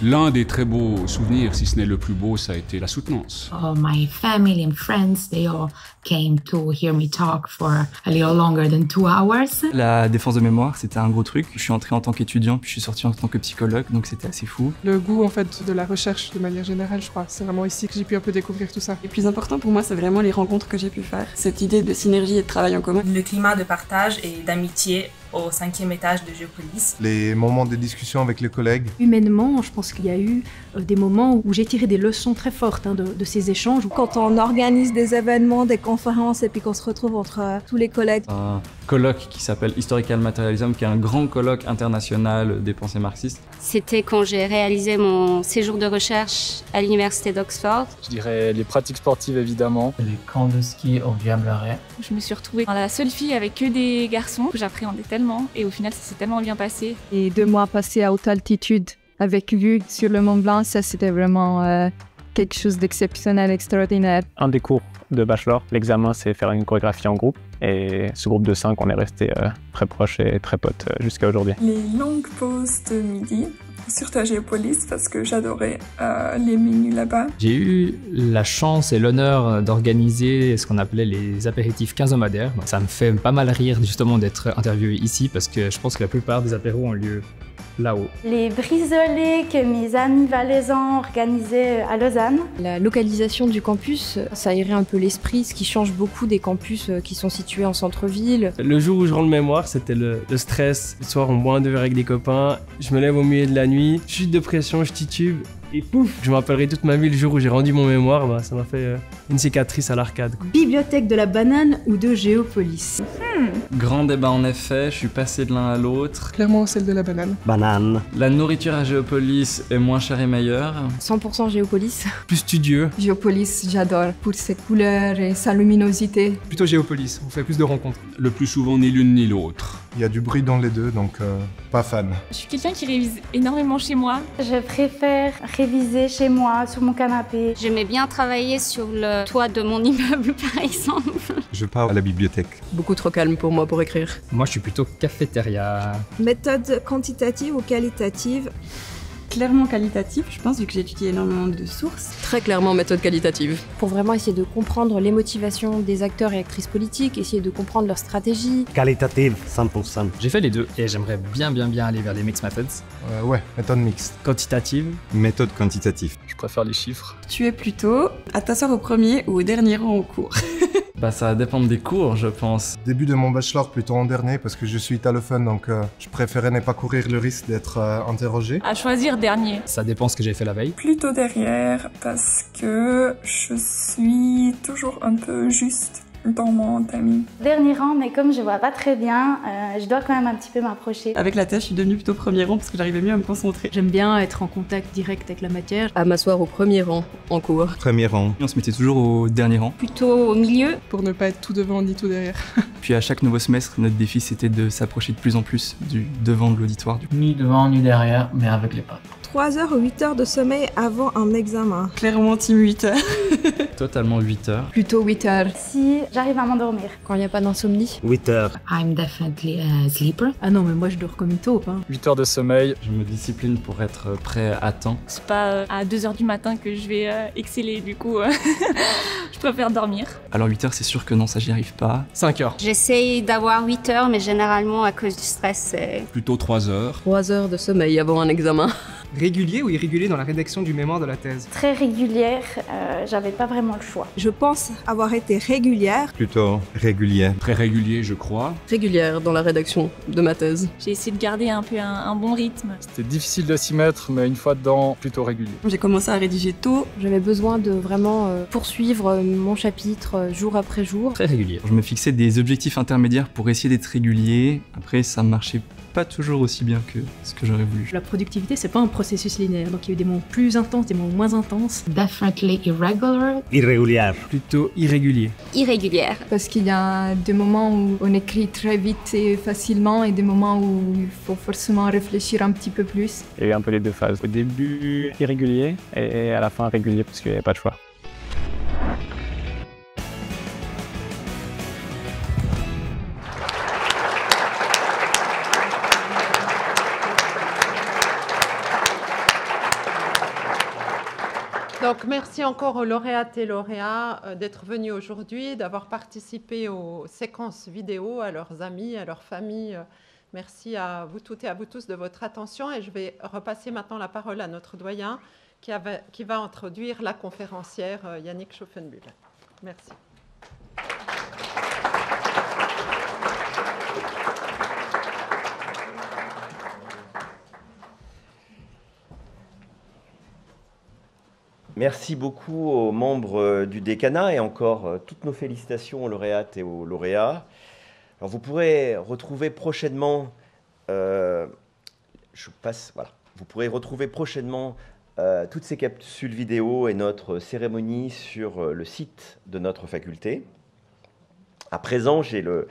Speaker 16: L'un des très beaux souvenirs, si ce n'est le plus beau, ça a été la soutenance.
Speaker 23: All my family and friends, they all came to hear me talk for a little longer than 2 hours.
Speaker 7: La défense de mémoire, c'était un gros truc. Je suis entré en tant qu'étudiant, puis je suis sorti en tant que psychologue, donc c'était assez fou.
Speaker 9: Le goût en fait de la recherche de manière générale, je crois. C'est vraiment ici que j'ai pu un peu découvrir tout ça.
Speaker 20: Le plus important pour moi, c'est vraiment les rencontres que j'ai pu faire. Cette idée de synergie et de travail en commun.
Speaker 21: Le climat de partage et d'amitié au 5e étage de Géopolis.
Speaker 3: Les moments de discussion avec les collègues.
Speaker 18: Humainement, je pense qu'il y a eu des moments où j'ai tiré des leçons très fortes de ces échanges.
Speaker 19: Quand on organise des événements, des conférences et puis qu'on se retrouve entre tous les collègues.
Speaker 4: Un colloque qui s'appelle Historical Materialism, qui est un grand colloque international des pensées marxistes.
Speaker 25: C'était quand j'ai réalisé mon séjour de recherche à l'université d'Oxford.
Speaker 5: Je dirais les pratiques sportives évidemment.
Speaker 10: Les camps de ski au Diableret.
Speaker 8: Je me suis retrouvée la seule fille avec que des garçons que j'appréhendais tellement et au final ça s'est tellement bien passé.
Speaker 1: Et 2 mois passés à haute altitude avec vue sur le Mont Blanc, ça c'était vraiment quelque chose d'exceptionnel, extraordinaire.
Speaker 11: Un des cours de bachelor, l'examen c'est faire une chorégraphie en groupe et ce groupe de 5 on est resté très proches et très potes jusqu'à aujourd'hui.
Speaker 14: Les longues pauses de midi surtout à Géopolis parce que j'adorais les menus là-bas.
Speaker 22: J'ai eu la chance et l'honneur d'organiser ce qu'on appelait les apéritifs quinzomadaires. Ça me fait pas mal rire justement d'être interviewé ici parce que je pense que la plupart des apéros ont lieu là-haut.
Speaker 6: Les brisolets que mes amis valaisans organisaient à Lausanne.
Speaker 1: La localisation du campus, ça aérait un peu l'esprit, ce qui change beaucoup des campus qui sont situés en centre-ville.
Speaker 12: Le jour où je rends le mémoire, c'était le stress. Le soir, on boit un deux verres avec des copains, je me lève au milieu de la nuit, chute de pression, je titube. Et pouf, je me rappellerai toute ma vie le jour où j'ai rendu mon mémoire, bah, ça m'a fait une cicatrice à l'arcade.
Speaker 18: Bibliothèque de la banane ou de Géopolis.
Speaker 4: Grand débat en effet, je suis passé de l'un à l'autre.
Speaker 9: Clairement celle de la banane.
Speaker 24: Banane.
Speaker 4: La nourriture à Géopolis est moins chère et meilleure.
Speaker 1: 100% Géopolis.
Speaker 12: Plus studieux.
Speaker 13: Géopolis, j'adore, pour ses couleurs et sa luminosité.
Speaker 15: Plutôt Géopolis, on fait plus de rencontres.
Speaker 16: Le plus souvent ni l'une ni l'autre.
Speaker 3: Il y a du bruit dans les deux, donc pas fan.
Speaker 8: Je suis quelqu'un qui révise énormément chez moi.
Speaker 6: Je préfère réviser chez moi, sur mon canapé.
Speaker 25: J'aimais bien travailler sur le toit de mon immeuble, par exemple.
Speaker 3: Je pars à la bibliothèque.
Speaker 13: Beaucoup trop calme pour moi pour écrire.
Speaker 22: Moi je suis plutôt cafétéria.
Speaker 19: Méthode quantitative ou qualitative?
Speaker 20: Clairement qualitatif, je pense, vu que j'ai étudié énormément de sources.
Speaker 13: Très clairement méthode qualitative.
Speaker 1: Pour vraiment essayer de comprendre les motivations des acteurs et actrices politiques, essayer de comprendre leur stratégie.
Speaker 24: Qualitative, 100%.
Speaker 22: J'ai fait les deux et j'aimerais bien aller vers les mixed methods.
Speaker 3: Ouais, méthode mixte.
Speaker 12: Quantitative.
Speaker 3: Méthode quantitative.
Speaker 5: Je préfère les chiffres.
Speaker 20: Tu es plutôt à t'asseoir au premier ou au dernier rang en cours.
Speaker 4: Bah ça va dépendre des cours, je pense.
Speaker 3: Début de mon bachelor, plutôt en dernier, parce que je suis italophone, donc je préférais ne pas courir le risque d'être interrogé.
Speaker 8: À choisir dernier.
Speaker 22: Ça dépend ce que j'ai fait la veille.
Speaker 14: Plutôt derrière parce que je suis toujours un peu juste dans mon timing.
Speaker 6: Dernier rang, mais comme je vois pas très bien, je dois quand même un petit peu m'approcher.
Speaker 20: Avec la thèse, je suis devenue plutôt premier rang parce que j'arrivais mieux à me concentrer.
Speaker 18: J'aime bien être en contact direct avec la matière.
Speaker 13: À m'asseoir au premier rang en cours.
Speaker 3: Premier rang.
Speaker 7: On se mettait toujours au dernier rang.
Speaker 25: Plutôt au milieu.
Speaker 9: Pour ne pas être tout devant ni tout derrière.
Speaker 7: Puis à chaque nouveau semestre, notre défi c'était de s'approcher de plus en plus du devant de l'auditoire.
Speaker 10: Ni devant ni derrière, mais avec les potes.
Speaker 19: 3 heures ou 8 heures de sommeil avant un examen.
Speaker 20: Clairement team 8 heures.
Speaker 4: Totalement 8 heures.
Speaker 13: Plutôt 8 heures.
Speaker 6: Si j'arrive à m'endormir.
Speaker 1: Quand il n'y a pas d'insomnie.
Speaker 24: 8 heures.
Speaker 23: I'm definitely a sleeper.
Speaker 18: Ah non, mais moi je dors comme une taupe.
Speaker 5: 8 heures de sommeil.
Speaker 4: Je me discipline pour être prêt à temps.
Speaker 8: C'est pas à 2h du matin que je vais exceller, du coup je préfère dormir.
Speaker 7: Alors 8 heures, c'est sûr que non, ça j'y arrive pas.
Speaker 5: 5 heures.
Speaker 25: J'essaye d'avoir 8 heures, mais généralement à cause du stress, c'est...
Speaker 16: Plutôt 3 heures.
Speaker 13: 3 heures de sommeil avant un examen.
Speaker 15: Régulier ou irrégulier dans la rédaction du mémoire de la thèse?
Speaker 6: Très régulière, j'avais pas vraiment le choix.
Speaker 19: Je pense avoir été régulière.
Speaker 3: Plutôt régulier.
Speaker 16: Très régulier, je crois.
Speaker 13: Régulière dans la rédaction de ma thèse.
Speaker 8: J'ai essayé de garder un peu un bon rythme.
Speaker 5: C'était difficile de s'y mettre, mais une fois dedans, plutôt régulier.
Speaker 20: J'ai commencé à rédiger tôt.
Speaker 1: J'avais besoin de vraiment poursuivre mon chapitre jour après jour.
Speaker 22: Très régulier.
Speaker 7: Je me fixais des objectifs intermédiaires pour essayer d'être régulier. Après, ça marchait pas toujours aussi bien que ce que j'aurais voulu.
Speaker 18: La productivité, c'est pas un processus linéaire, donc il y a eu des moments plus intenses, des moments moins intenses.
Speaker 23: Definitely irregular.
Speaker 24: Irrégulière.
Speaker 12: Plutôt irrégulier.
Speaker 25: Irrégulière.
Speaker 13: Parce qu'il y a des moments où on écrit très vite et facilement et des moments où il faut forcément réfléchir un petit peu plus.
Speaker 11: Il y a eu un peu les deux phases. Au début, irrégulier et à la fin, régulier parce qu'il n'y avait pas de choix.
Speaker 2: Donc merci encore aux lauréates et lauréats d'être venus aujourd'hui, d'avoir participé aux séquences vidéo, à leurs amis, à leurs familles. Merci à vous toutes et à vous tous de votre attention et je vais repasser maintenant la parole à notre doyen qui va introduire la conférencière Yannick Schoffenbühl. Merci.
Speaker 17: Merci beaucoup aux membres du décanat et encore toutes nos félicitations aux lauréates et aux lauréats. Alors vous pourrez retrouver prochainement, vous pourrez retrouver prochainement toutes ces capsules vidéo et notre cérémonie sur le site de notre faculté. À présent, j'ai le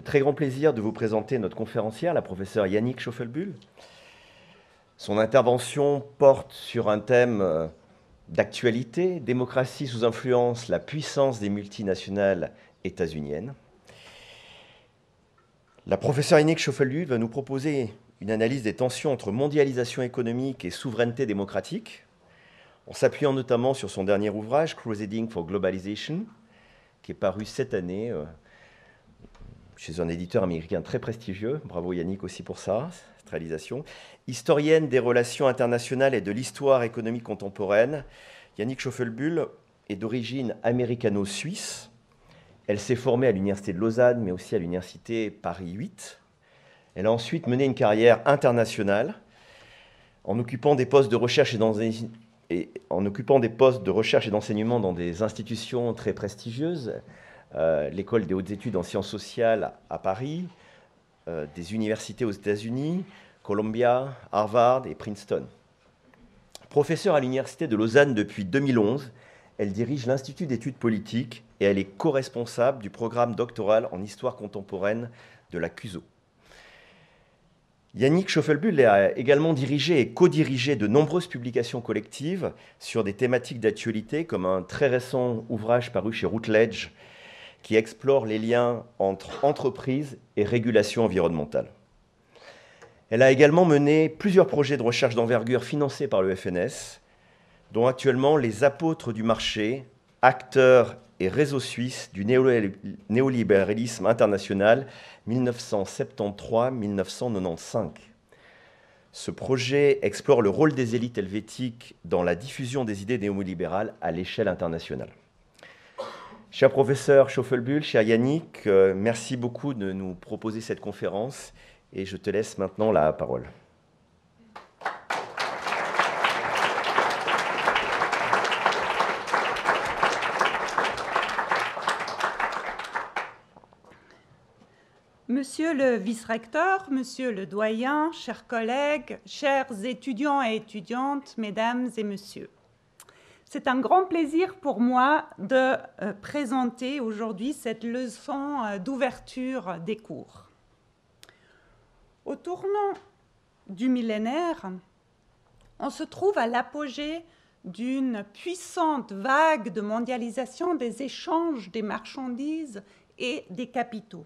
Speaker 17: très grand plaisir de vous présenter notre conférencière, la professeure Yannick Schoffenbühl. Son intervention porte sur un thème d'actualité, démocratie sous influence, la puissance des multinationales états-uniennes. La professeure Yannick Schoffenbühl va nous proposer une analyse des tensions entre mondialisation économique et souveraineté démocratique, en s'appuyant notamment sur son dernier ouvrage, Crusading for Globalization, qui est paru cette année chez un éditeur américain très prestigieux. Bravo Yannick aussi pour ça, cette réalisation. Historienne des relations internationales et de l'histoire économique contemporaine, Yannick Schaufelbuhl est d'origine américano-suisse. Elle s'est formée à l'Université de Lausanne, mais aussi à l'Université Paris 8. Elle a ensuite mené une carrière internationale en occupant des postes de recherche et d'enseignement dans des institutions très prestigieuses, l'École des hautes études en sciences sociales à Paris, des universités aux États-Unis, Columbia, Harvard et Princeton. Professeure à l'Université de Lausanne depuis 2011, elle dirige l'Institut d'études politiques et elle est co-responsable du programme doctoral en histoire contemporaine de la CUSO. Yannick Schaufelbuhl a également dirigé et co-dirigé de nombreuses publications collectives sur des thématiques d'actualité, comme un très récent ouvrage paru chez Routledge qui explore les liens entre entreprise et régulation environnementale. Elle a également mené plusieurs projets de recherche d'envergure financés par le FNS, dont actuellement les apôtres du marché, acteurs et réseaux suisses du néolibéralisme international 1973-1995. Ce projet explore le rôle des élites helvétiques dans la diffusion des idées néolibérales à l'échelle internationale. Cher professeur Schaufelbuhl, cher Yannick, merci beaucoup de nous proposer cette conférence et je te laisse maintenant la parole.
Speaker 4: Monsieur le vice-recteur, monsieur le doyen, chers collègues, chers étudiants et étudiantes, mesdames et messieurs. C'est un grand plaisir pour moi de présenter aujourd'hui cette leçon d'ouverture des cours. Au tournant du millénaire, on se trouve à l'apogée d'une puissante vague de mondialisation des échanges des marchandises et des capitaux.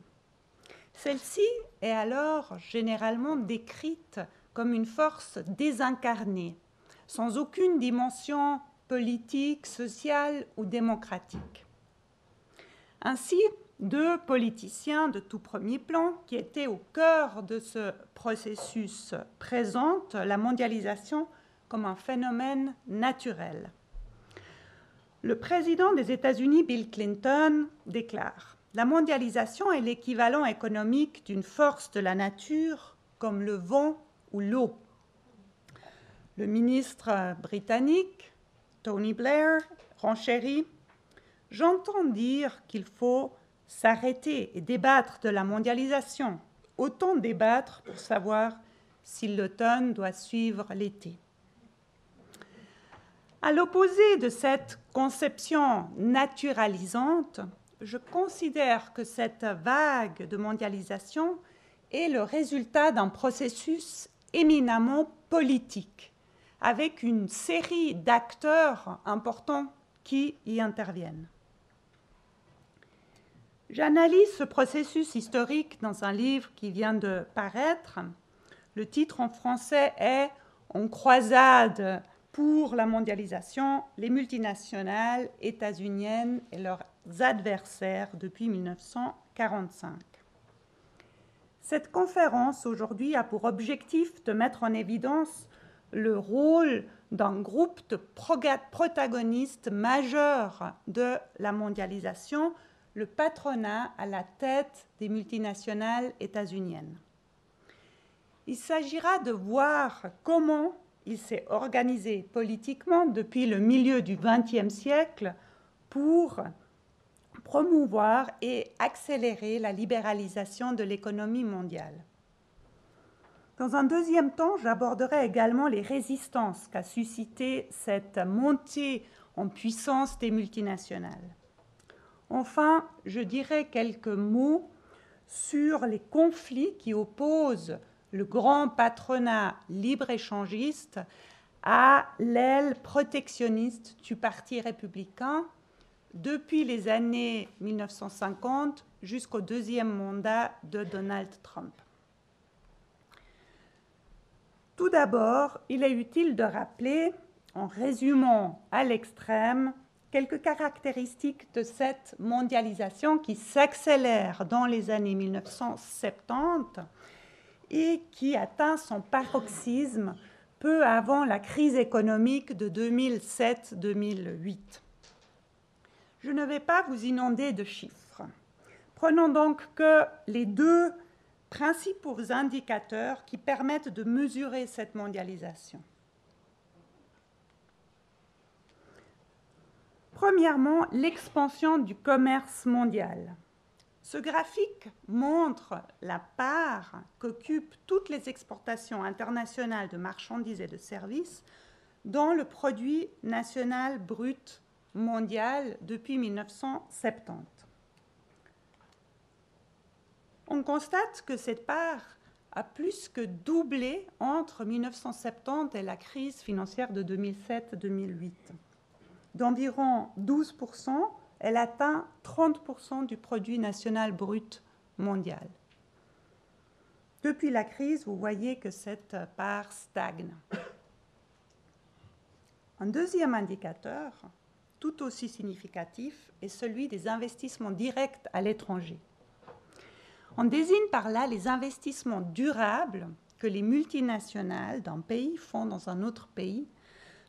Speaker 4: Celle-ci est alors généralement décrite comme une force désincarnée, sans aucune dimension politique, sociale ou démocratique. Ainsi, deux politiciens de tout premier plan qui étaient au cœur de ce processus présentent la mondialisation comme un phénomène naturel. Le président des États-Unis, Bill Clinton, déclare « La mondialisation est l'équivalent économique d'une force de la nature comme le vent ou l'eau. » Le ministre britannique, Tony Blair, renchérit « J'entends dire qu'il faut s'arrêter et débattre de la mondialisation. Autant débattre pour savoir si l'automne doit suivre l'été. » À l'opposé de cette conception naturalisante, je considère que cette vague de mondialisation est le résultat d'un processus éminemment politique, avec une série d'acteurs importants qui y interviennent. J'analyse ce processus historique dans un livre qui vient de paraître. Le titre en français est « En croisade pour la mondialisation, les multinationales états-uniennes et leurs adversaires depuis 1945 ». Cette conférence aujourd'hui a pour objectif de mettre en évidence le rôle d'un groupe de protagonistes majeurs de la mondialisation, le patronat à la tête des multinationales états-uniennes. Il s'agira de voir comment il s'est organisé politiquement depuis le milieu du XXe siècle pour promouvoir et accélérer la libéralisation de l'économie mondiale. Dans un deuxième temps, j'aborderai également les résistances qu'a suscité cette montée en puissance des multinationales. Enfin, je dirai quelques mots sur les conflits qui opposent le grand patronat libre-échangiste à l'aile protectionniste du Parti républicain depuis les années 1950 jusqu'au deuxième mandat de Donald Trump. Tout d'abord, il est utile de rappeler, en résumant à l'extrême, quelques caractéristiques de cette mondialisation qui s'accélère dans les années 1970 et qui atteint son paroxysme peu avant la crise économique de 2007-2008. Je ne vais pas vous inonder de chiffres. Prenons donc que les deux principaux indicateurs qui permettent de mesurer cette mondialisation. Premièrement, l'expansion du commerce mondial. Ce graphique montre la part qu'occupent toutes les exportations internationales de marchandises et de services dans le produit national brut mondial depuis 1970. On constate que cette part a plus que doublé entre 1970 et la crise financière de 2007-2008. D'environ 12%, elle atteint 30% du produit national brut mondial. Depuis la crise, vous voyez que cette part stagne. Un deuxième indicateur, tout aussi significatif, est celui des investissements directs à l'étranger. On désigne par là les investissements durables que les multinationales d'un pays font dans un autre pays,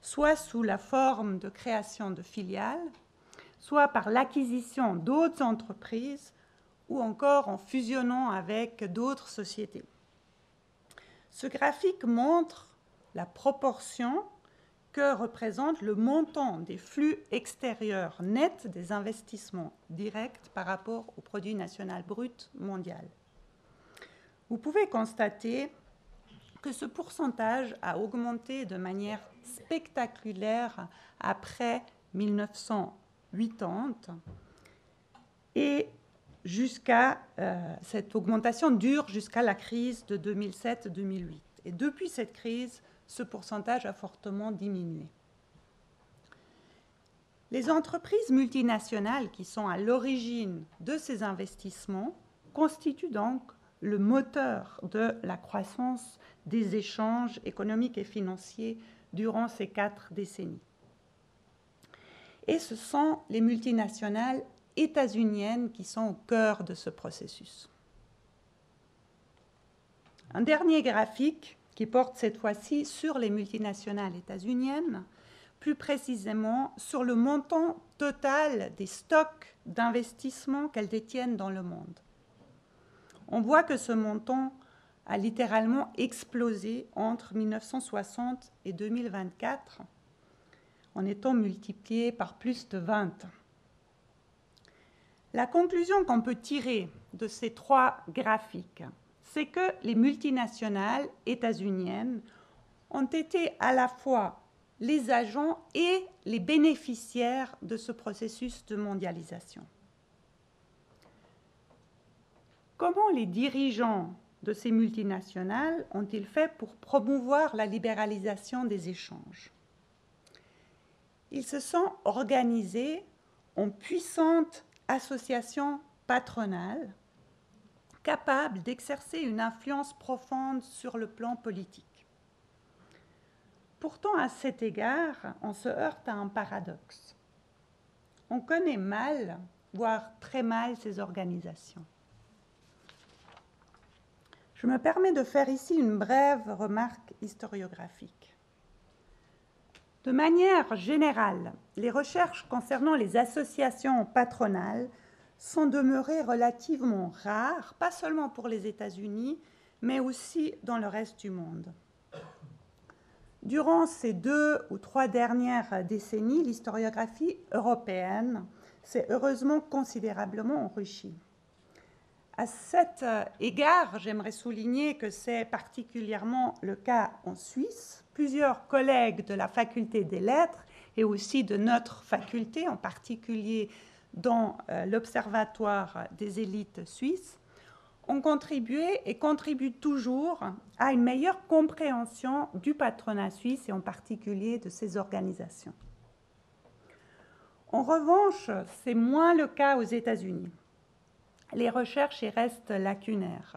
Speaker 4: soit sous la forme de création de filiales, soit par l'acquisition d'autres entreprises ou encore en fusionnant avec d'autres sociétés. Ce graphique montre la proportion que représente le montant des flux extérieurs nets des investissements directs par rapport au produit national brut mondial. Vous pouvez constater que ce pourcentage a augmenté de manière spectaculaire après 1980 et cette augmentation dure jusqu'à la crise de 2007-2008. Et depuis cette crise, ce pourcentage a fortement diminué. Les entreprises multinationales qui sont à l'origine de ces investissements constituent donc le moteur de la croissance des échanges économiques et financiers durant ces 4 décennies. Et ce sont les multinationales états-uniennes qui sont au cœur de ce processus. Un dernier graphique qui porte cette fois-ci sur les multinationales états-uniennes, plus précisément sur le montant total des stocks d'investissement qu'elles détiennent dans le monde. On voit que ce montant a littéralement explosé entre 1960 et 2024, en étant multiplié par plus de 20. La conclusion qu'on peut tirer de ces 3 graphiques, c'est que les multinationales états-uniennes ont été à la fois les agents et les bénéficiaires de ce processus de mondialisation. Comment les dirigeants de ces multinationales ont-ils fait pour promouvoir la libéralisation des échanges? Ils se sont organisés en puissantes associations patronales capables d'exercer une influence profonde sur le plan politique. Pourtant, à cet égard, on se heurte à un paradoxe. On connaît mal, voire très mal, ces organisations. Je me permets de faire ici une brève remarque historiographique. De manière générale, les recherches concernant les associations patronales sont demeurées relativement rares, pas seulement pour les États-Unis, mais aussi dans le reste du monde. Durant ces 2 ou 3 dernières décennies, l'historiographie européenne s'est heureusement considérablement enrichie. À cet égard, j'aimerais souligner que c'est particulièrement le cas en Suisse. Plusieurs collègues de la faculté des lettres et aussi de notre faculté, en particulier dans l'Observatoire des élites suisses, ont contribué et contribuent toujours à une meilleure compréhension du patronat suisse et en particulier de ses organisations. En revanche, c'est moins le cas aux États-Unis. Les recherches y restent lacunaires.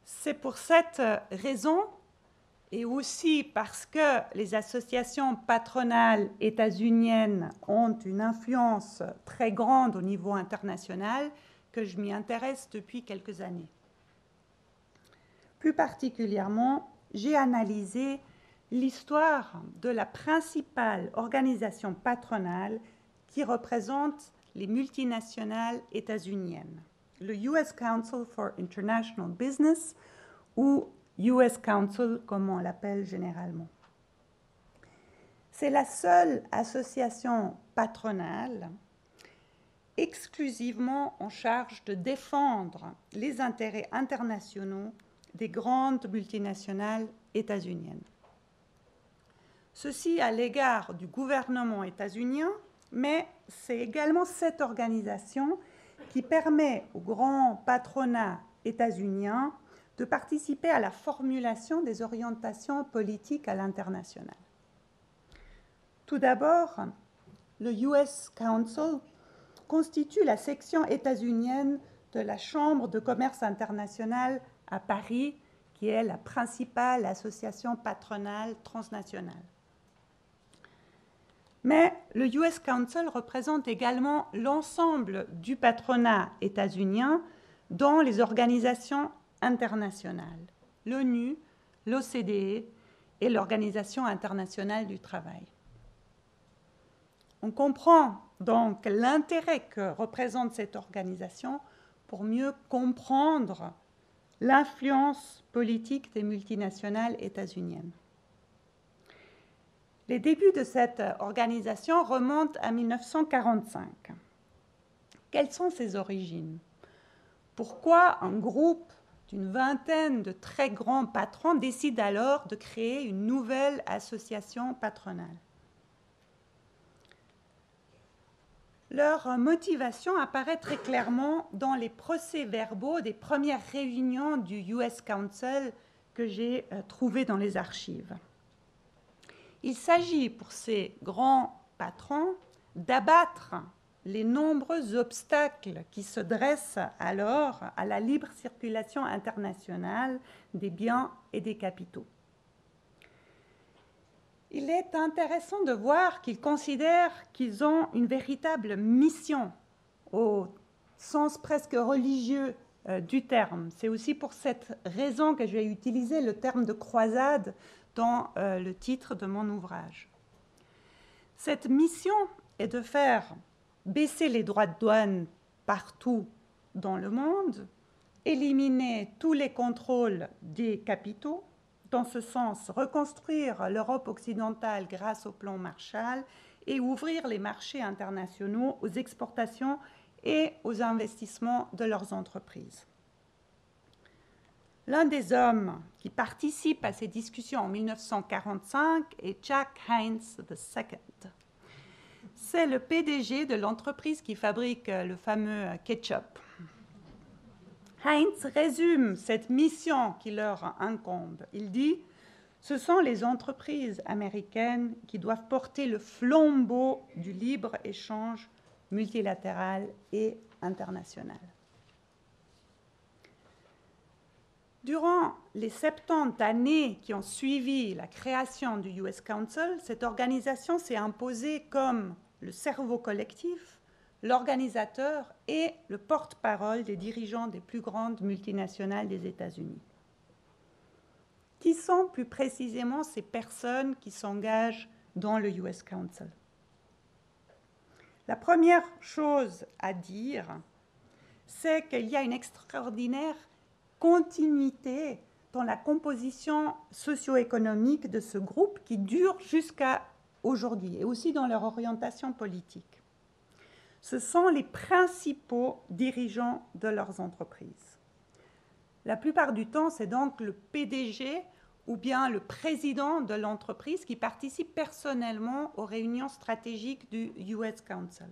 Speaker 4: C'est pour cette raison et aussi parce que les associations patronales états-uniennes ont une influence très grande au niveau international, que je m'y intéresse depuis quelques années. Plus particulièrement, j'ai analysé l'histoire de la principale organisation patronale qui représente les multinationales états-uniennes, le US Council for International Business, ou US Council, comme on l'appelle généralement. C'est la seule association patronale exclusivement en charge de défendre les intérêts internationaux des grandes multinationales états-uniennes. Ceci à l'égard du gouvernement états-unien, mais c'est également cette organisation qui permet au grand patronat états-unien de participer à la formulation des orientations politiques à l'international. Tout d'abord, le US Council constitue la section états-unienne de la Chambre de commerce internationale à Paris, qui est la principale association patronale transnationale. Mais le US Council représente également l'ensemble du patronat états-unien dans les organisations internationales, l'ONU, l'OCDE et l'Organisation internationale du travail. On comprend donc l'intérêt que représente cette organisation pour mieux comprendre l'influence politique des multinationales états-uniennes. Les débuts de cette organisation remontent à 1945. Quelles sont ses origines? Pourquoi un groupe d'une vingtaine de très grands patrons décide alors de créer une nouvelle association patronale? Leur motivation apparaît très clairement dans les procès-verbaux des premières réunions du US Council que j'ai trouvées dans les archives. Il s'agit pour ces grands patrons d'abattre les nombreux obstacles qui se dressent alors à la libre circulation internationale des biens et des capitaux. Il est intéressant de voir qu'ils considèrent qu'ils ont une véritable mission au sens presque religieux du terme. C'est aussi pour cette raison que j'ai utilisé le terme de croisade dans le titre de mon ouvrage. Cette mission est de faire baisser les droits de douane partout dans le monde, éliminer tous les contrôles des capitaux, dans ce sens reconstruire l'Europe occidentale grâce au plan Marshall et ouvrir les marchés internationaux aux exportations et aux investissements de leurs entreprises. L'un des hommes qui participe à ces discussions en 1945 est Jack Heinz II. C'est le PDG de l'entreprise qui fabrique le fameux ketchup. Heinz résume cette mission qui leur incombe. Il dit « Ce sont les entreprises américaines qui doivent porter le flambeau du libre-échange multilatéral et international. » Durant les 70 années qui ont suivi la création du US Council, cette organisation s'est imposée comme le cerveau collectif, l'organisateur et le porte-parole des dirigeants des plus grandes multinationales des États-Unis. Qui sont plus précisément ces personnes qui s'engagent dans le US Council? La première chose à dire, c'est qu'il y a une extraordinaire continuité dans la composition socio-économique de ce groupe qui dure jusqu'à aujourd'hui, et aussi dans leur orientation politique. Ce sont les principaux dirigeants de leurs entreprises. La plupart du temps, c'est donc le PDG ou bien le président de l'entreprise qui participe personnellement aux réunions stratégiques du US Council.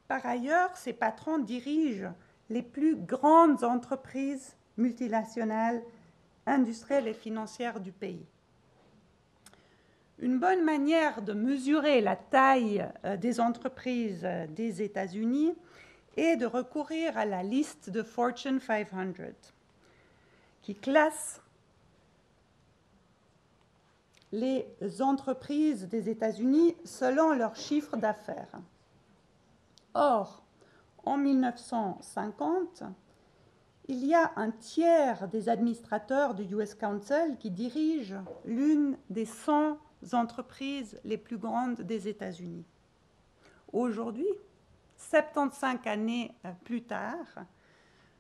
Speaker 4: Par ailleurs, ces patrons dirigent les plus grandes entreprises multinationales, industrielles et financières du pays. Une bonne manière de mesurer la taille des entreprises des États-Unis est de recourir à la liste de Fortune 500, qui classe les entreprises des États-Unis selon leur chiffre d'affaires. Or, en 1950, il y a un tiers des administrateurs du US Council qui dirigent l'une des 100 entreprises les plus grandes des États-Unis. Aujourd'hui, 75 années plus tard,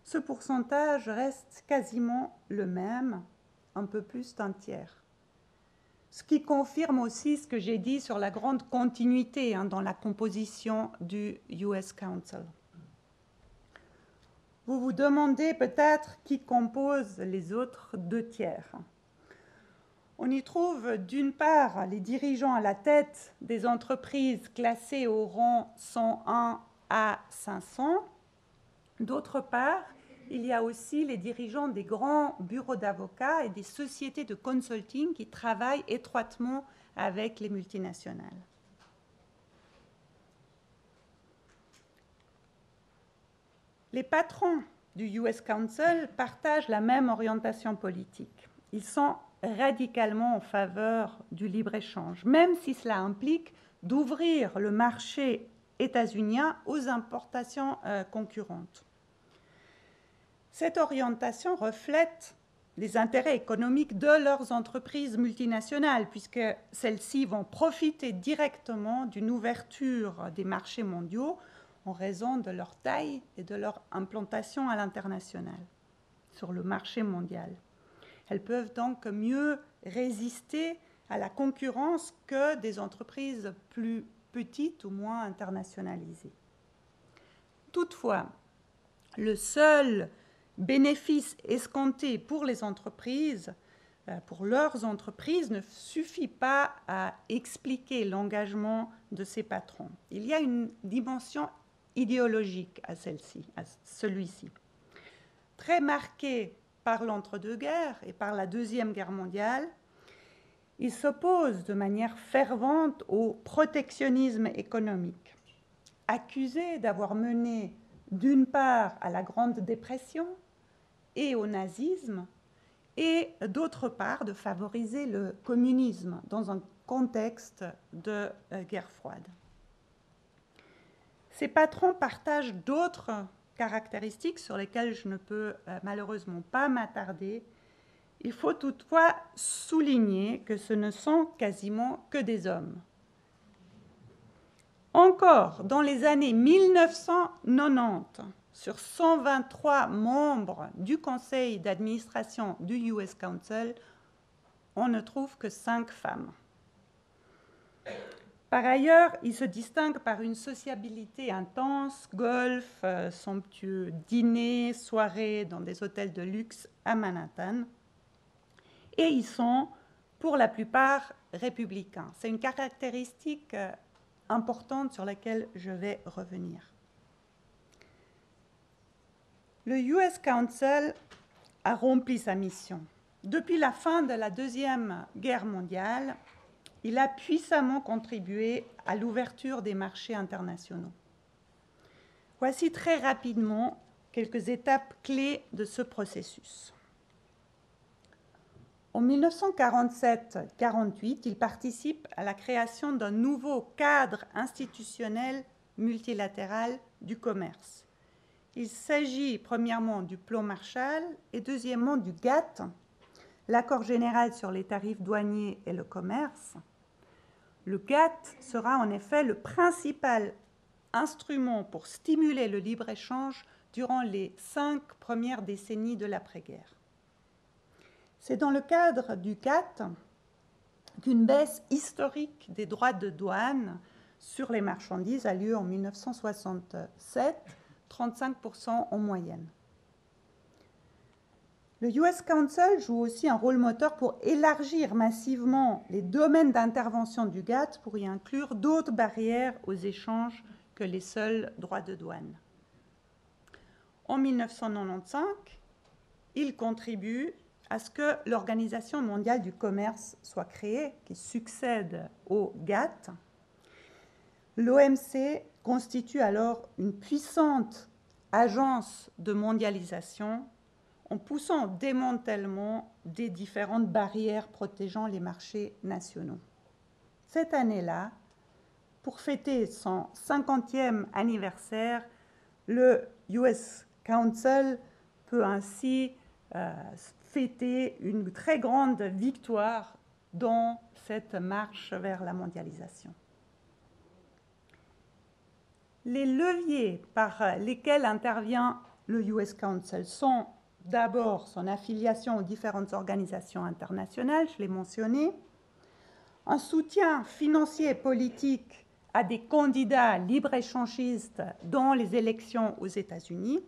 Speaker 4: ce pourcentage reste quasiment le même, un peu plus d'un tiers. Ce qui confirme aussi ce que j'ai dit sur la grande continuité dans la composition du US Council. Vous vous demandez peut-être qui compose les autres 2 tiers. On y trouve d'une part les dirigeants à la tête des entreprises classées au rang 101 à 500. D'autre part, il y a aussi les dirigeants des grands bureaux d'avocats et des sociétés de consulting qui travaillent étroitement avec les multinationales. Les patrons du US Council partagent la même orientation politique. Ils sont radicalement en faveur du libre-échange, même si cela implique d'ouvrir le marché états-unien aux importations concurrentes. Cette orientation reflète les intérêts économiques de leurs entreprises multinationales, puisque celles-ci vont profiter directement d'une ouverture des marchés mondiaux en raison de leur taille et de leur implantation à l'international, sur le marché mondial. Elles peuvent donc mieux résister à la concurrence que des entreprises plus petites ou moins internationalisées. Toutefois, le seul bénéfice escompté pour les entreprises, pour leurs entreprises, ne suffit pas à expliquer l'engagement de ces patrons. Il y a une dimension idéologique à celui-ci, très marquée par l'entre-deux-guerres et par la Deuxième Guerre mondiale. Il s'oppose de manière fervente au protectionnisme économique, accusé d'avoir mené d'une part à la Grande Dépression et au nazisme, et d'autre part de favoriser le communisme dans un contexte de guerre froide. Ces patrons partagent d'autres caractéristiques sur lesquelles je ne peux malheureusement pas m'attarder. Il faut toutefois souligner que ce ne sont quasiment que des hommes. Encore dans les années 1990, sur 123 membres du conseil d'administration du US Council, on ne trouve que 5 femmes. Par ailleurs, il se distingue par une sociabilité intense, golf, somptueux dîners, soirées dans des hôtels de luxe à Manhattan. Et ils sont, pour la plupart, républicains. C'est une caractéristique importante sur laquelle je vais revenir. Le US Council a rempli sa mission. Depuis la fin de la Deuxième Guerre mondiale, il a puissamment contribué à l'ouverture des marchés internationaux. Voici très rapidement quelques étapes clés de ce processus. En 1947-48, il participe à la création d'un nouveau cadre institutionnel multilatéral du commerce. Il s'agit premièrement du plan Marshall et deuxièmement du GATT, l'accord général sur les tarifs douaniers et le commerce. Le GATT sera en effet le principal instrument pour stimuler le libre-échange durant les 5 premières décennies de l'après-guerre. C'est dans le cadre du GATT qu'une baisse historique des droits de douane sur les marchandises a lieu en 1967, 35% en moyenne. Le US Council joue aussi un rôle moteur pour élargir massivement les domaines d'intervention du GATT pour y inclure d'autres barrières aux échanges que les seuls droits de douane. En 1995, il contribue à ce que l'Organisation mondiale du commerce soit créée, qui succède au GATT. L'OMC constitue alors une puissante agence de mondialisation en poussant au démantèlement des différentes barrières protégeant les marchés nationaux. Cette année-là, pour fêter son 50e anniversaire, le US Council peut ainsi fêter une très grande victoire dans cette marche vers la mondialisation. Les leviers par lesquels intervient le US Council sont d'abord son affiliation aux différentes organisations internationales, je l'ai mentionné, un soutien financier et politique à des candidats libre-échangistes dans les élections aux États-Unis,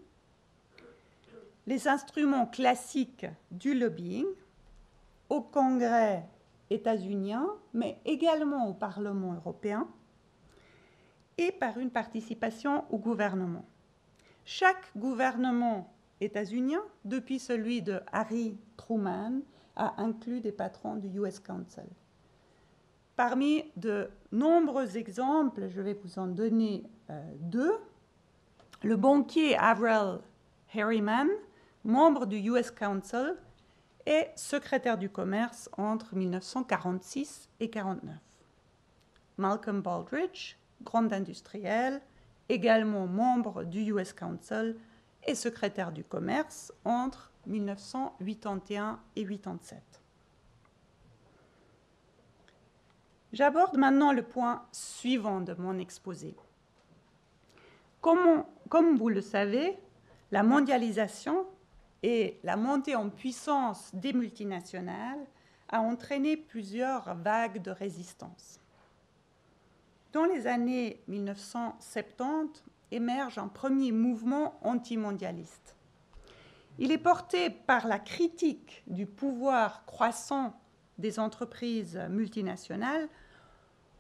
Speaker 4: les instruments classiques du lobbying au Congrès états-unien, mais également au Parlement européen, et par une participation au gouvernement. Chaque gouvernement états-unien, depuis celui de Harry Truman, a inclus des patrons du US Council. Parmi de nombreux exemples, je vais vous en donner deux. Le banquier Averell Harriman, membre du US Council, et secrétaire du commerce entre 1946 et 1949. Malcolm Baldrige, grand industriel, également membre du US Council et secrétaire du commerce entre 1981 et 1987. J'aborde maintenant le point suivant de mon exposé. Comme vous le savez, la mondialisation et la montée en puissance des multinationales a entraîné plusieurs vagues de résistance. Dans les années 1970, émerge un premier mouvement antimondialiste. Il est porté par la critique du pouvoir croissant des entreprises multinationales,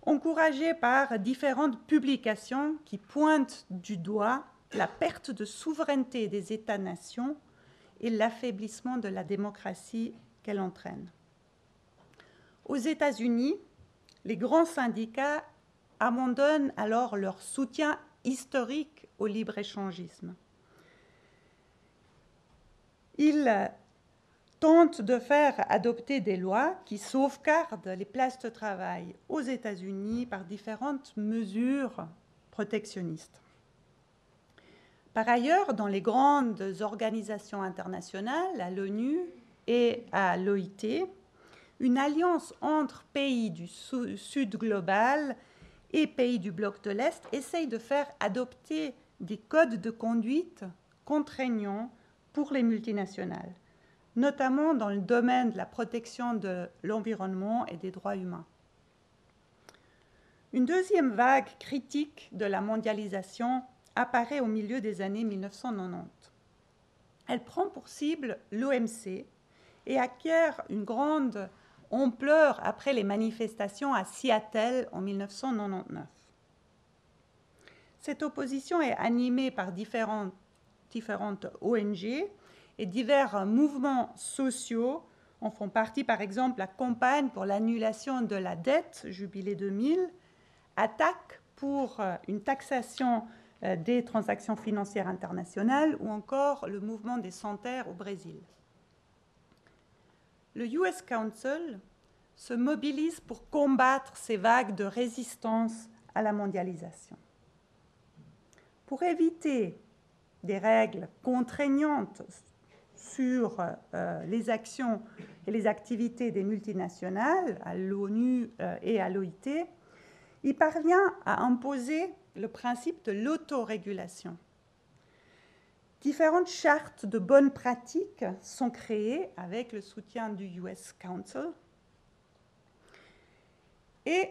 Speaker 4: encouragé par différentes publications qui pointent du doigt la perte de souveraineté des États-nations et l'affaiblissement de la démocratie qu'elle entraîne. Aux États-Unis, les grands syndicats abandonnent alors leur soutien historique au libre-échangisme. Ils tentent de faire adopter des lois qui sauvegardent les places de travail aux États-Unis par différentes mesures protectionnistes. Par ailleurs, dans les grandes organisations internationales, à l'ONU et à l'OIT, une alliance entre pays du Sud global et pays du bloc de l'Est essaye de faire adopter des codes de conduite contraignants pour les multinationales, notamment dans le domaine de la protection de l'environnement et des droits humains. Une deuxième vague critique de la mondialisation apparaît au milieu des années 1990. Elle prend pour cible l'OMC et acquiert une grande ampleur après les manifestations à Seattle en 1999. Cette opposition est animée par différentes ONG et divers mouvements sociaux. En font partie, par exemple, la campagne pour l'annulation de la dette, Jubilé 2000, Attaque pour une taxation des transactions financières internationales ou encore le mouvement des sans-terre au Brésil. Le US Council se mobilise pour combattre ces vagues de résistance à la mondialisation. Pour éviter des règles contraignantes sur les actions et les activités des multinationales à l'ONU et à l'OIT, il parvient à imposer le principe de l'autorégulation. Différentes chartes de bonnes pratiques sont créées avec le soutien du US Council. Et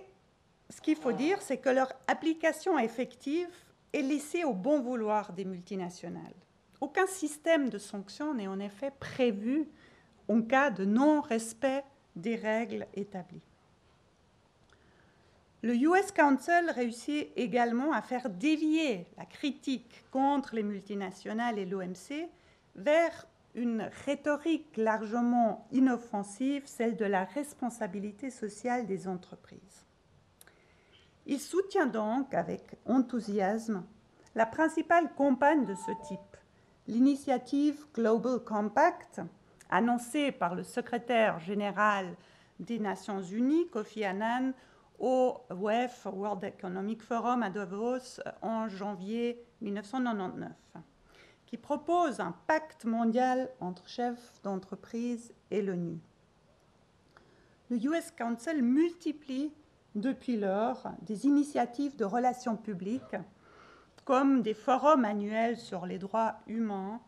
Speaker 4: ce qu'il faut dire, c'est que leur application effective est laissée au bon vouloir des multinationales. Aucun système de sanctions n'est en effet prévu en cas de non-respect des règles établies. Le US Council réussit également à faire dévier la critique contre les multinationales et l'OMC vers une rhétorique largement inoffensive, celle de la responsabilité sociale des entreprises. Il soutient donc avec enthousiasme la principale campagne de ce type, L'initiative Global Compact, annoncée par le secrétaire général des Nations Unies, Kofi Annan, au WEF, World Economic Forum à Davos, en janvier 1999, qui propose un pacte mondial entre chefs d'entreprise et l'ONU. Le US Council multiplie depuis lors des initiatives de relations publiques, comme des forums annuels sur les droits humains,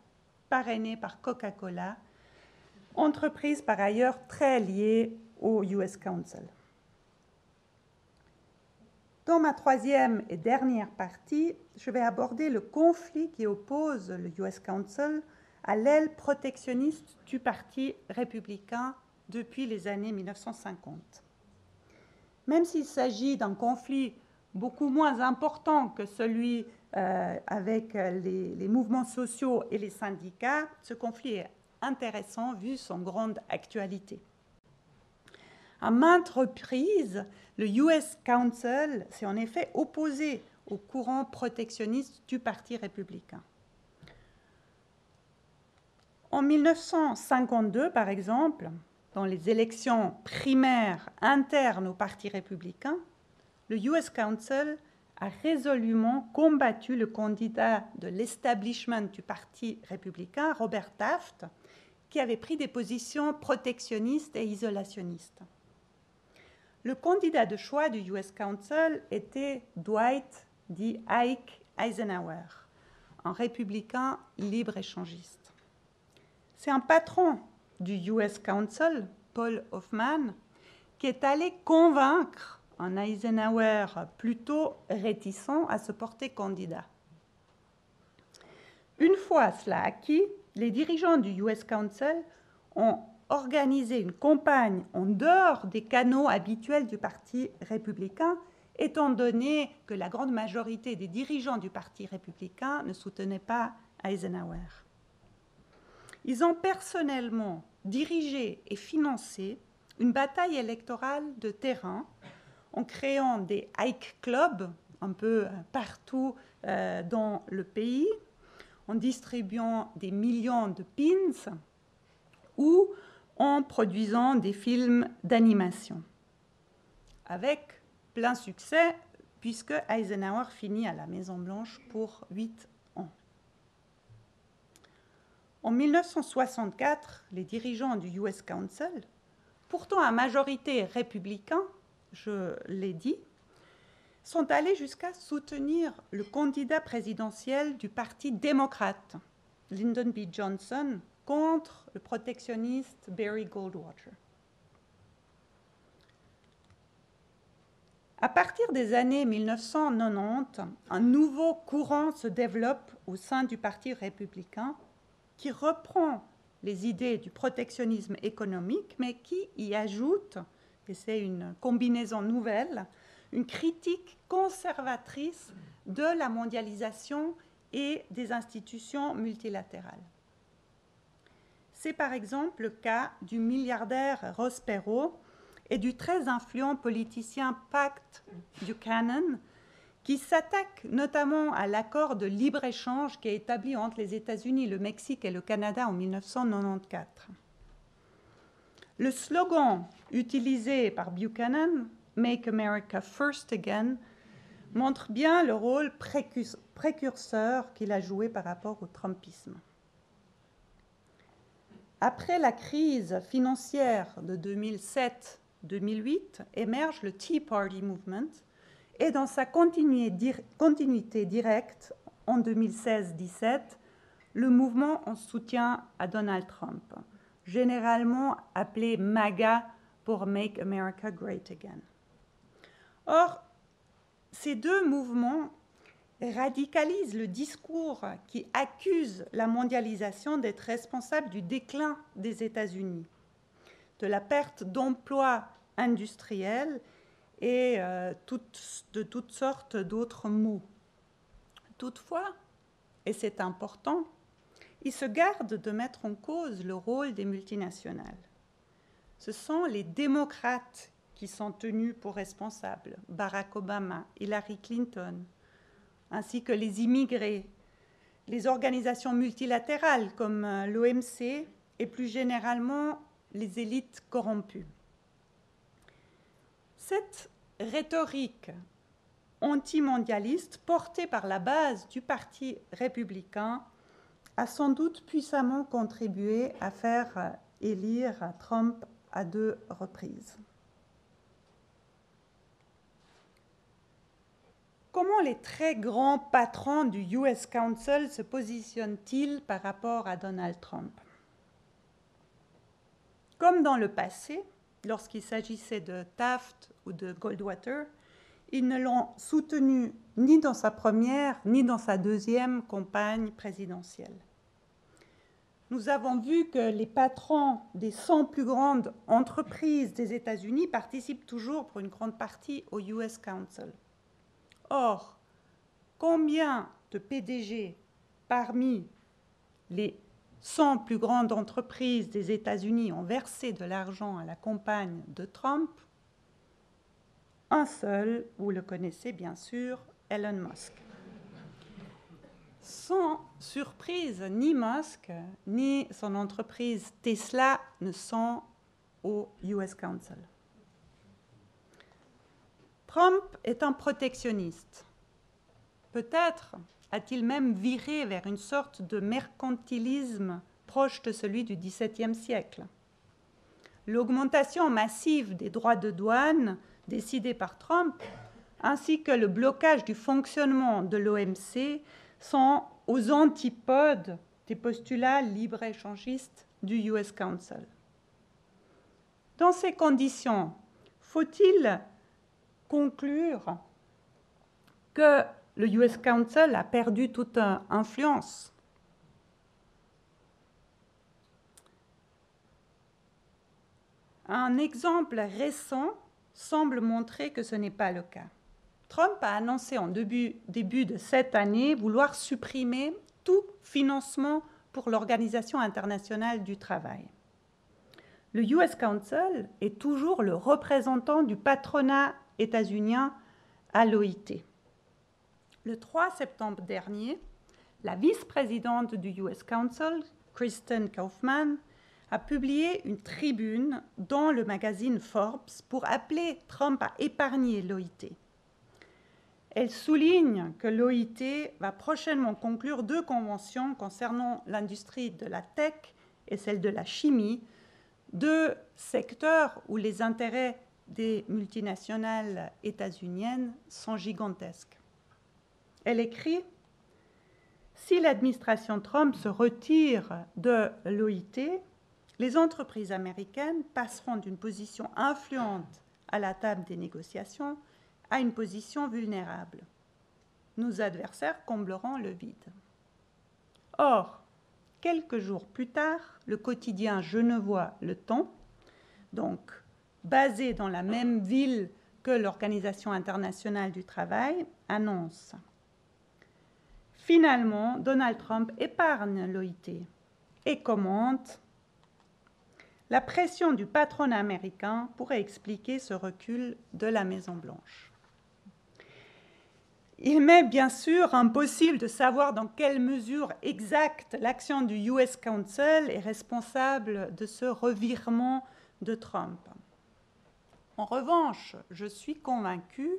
Speaker 4: parrainés par Coca-Cola, entreprise par ailleurs très liée au US Council. Dans ma troisième et dernière partie, je vais aborder le conflit qui oppose le US Council à l'aile protectionniste du Parti républicain depuis les années 1950. Même s'il s'agit d'un conflit beaucoup moins important que celui avec les mouvements sociaux et les syndicats, ce conflit est intéressant vu son grande actualité. À maintes reprises, le US Council s'est en effet opposé au courant protectionniste du Parti républicain. En 1952, par exemple, dans les élections primaires internes au Parti républicain, le US Council a résolument combattu le candidat de l'establishment du Parti républicain, Robert Taft, qui avait pris des positions protectionnistes et isolationnistes. Le candidat de choix du US Council était Dwight D. Ike Eisenhower, un républicain libre-échangiste. C'est un patron du US Council, Paul Hoffman, qui est allé convaincre un Eisenhower plutôt réticent à se porter candidat. Une fois cela acquis, les dirigeants du US Council ont organisé une campagne en dehors des canaux habituels du Parti républicain, étant donné que la grande majorité des dirigeants du Parti républicain ne soutenaient pas Eisenhower. Ils ont personnellement dirigé et financé une bataille électorale de terrain en créant des Ike Clubs un peu partout dans le pays, en distribuant des millions de pins ou en produisant des films d'animation. Avec plein succès, puisque Eisenhower finit à la Maison-Blanche pour 8 ans. En 1964, les dirigeants du US Council, pourtant à majorité républicain, je l'ai dit, sont allés jusqu'à soutenir le candidat présidentiel du Parti démocrate, Lyndon B. Johnson, contre le protectionniste Barry Goldwater. À partir des années 1990, un nouveau courant se développe au sein du Parti républicain qui reprend les idées du protectionnisme économique, mais qui y ajoute, et c'est une combinaison nouvelle, une critique conservatrice de la mondialisation et des institutions multilatérales. C'est par exemple le cas du milliardaire Ross Perot et du très influent politicien Pat Buchanan, qui s'attaque notamment à l'accord de libre-échange qui est établi entre les États-Unis, le Mexique et le Canada en 1994. Le slogan utilisé par Buchanan, « Make America First Again », montre bien le rôle précurseur qu'il a joué par rapport au trumpisme. Après la crise financière de 2007-2008, émerge le Tea Party Movement, et dans sa continuité directe, en 2016-17, le mouvement en soutien à Donald Trump, généralement appelé MAGA pour Make America Great Again. Or, ces deux mouvements radicalisent le discours qui accuse la mondialisation d'être responsable du déclin des États-Unis, de la perte d'emplois industriels et de toutes sortes d'autres maux. Toutefois, et c'est important, ils se gardent de mettre en cause le rôle des multinationales. Ce sont les démocrates qui sont tenus pour responsables, Barack Obama, Hillary Clinton, ainsi que les immigrés, les organisations multilatérales comme l'OMC et plus généralement les élites corrompues. Cette rhétorique antimondialiste portée par la base du Parti républicain a sans doute puissamment contribué à faire élire Trump à 2 reprises. Comment les très grands patrons du US Council se positionnent-ils par rapport à Donald Trump? Comme dans le passé, lorsqu'il s'agissait de Taft ou de Goldwater, ils ne l'ont soutenu ni dans sa première ni dans sa deuxième campagne présidentielle. Nous avons vu que les patrons des 100 plus grandes entreprises des États-Unis participent toujours pour une grande partie au US Council. Or, combien de PDG parmi les 100 plus grandes entreprises des États-Unis ont versé de l'argent à la campagne de Trump? Un seul, vous le connaissez bien sûr, Elon Musk. Sans surprise, ni Musk ni son entreprise Tesla ne sont au US Council. Trump est un protectionniste. Peut-être a-t-il même viré vers une sorte de mercantilisme proche de celui du XVIIe siècle. L'augmentation massive des droits de douane décidée par Trump, ainsi que le blocage du fonctionnement de l'OMC sont aux antipodes des postulats libre-échangistes du US Council. Dans ces conditions, faut-il conclure que le US Council a perdu toute influence? Un exemple récent semble montrer que ce n'est pas le cas. Trump a annoncé en début de cette année vouloir supprimer tout financement pour l'Organisation internationale du travail. Le US Council est toujours le représentant du patronat états-unien à l'OIT. Le 3 septembre dernier, la vice-présidente du US Council, Kristen Kaufman, a publié une tribune dans le magazine Forbes pour appeler Trump à épargner l'OIT. Elle souligne que l'OIT va prochainement conclure 2 conventions concernant l'industrie de la tech et celle de la chimie, 2 secteurs où les intérêts des multinationales états-uniennes sont gigantesques. Elle écrit « Si l'administration Trump se retire de l'OIT, les entreprises américaines passeront d'une position influente à la table des négociations à une position vulnérable. Nos adversaires combleront le vide. » Or, quelques jours plus tard, le quotidien genevois Le Temps, donc basé dans la même ville que l'Organisation internationale du travail, annonce « Finalement, Donald Trump épargne l'OIT et commente « La pression du patronat américain pourrait expliquer ce recul de la Maison-Blanche. » Il m'est bien sûr impossible de savoir dans quelle mesure exacte l'action du US Council est responsable de ce revirement de Trump. En revanche, je suis convaincue,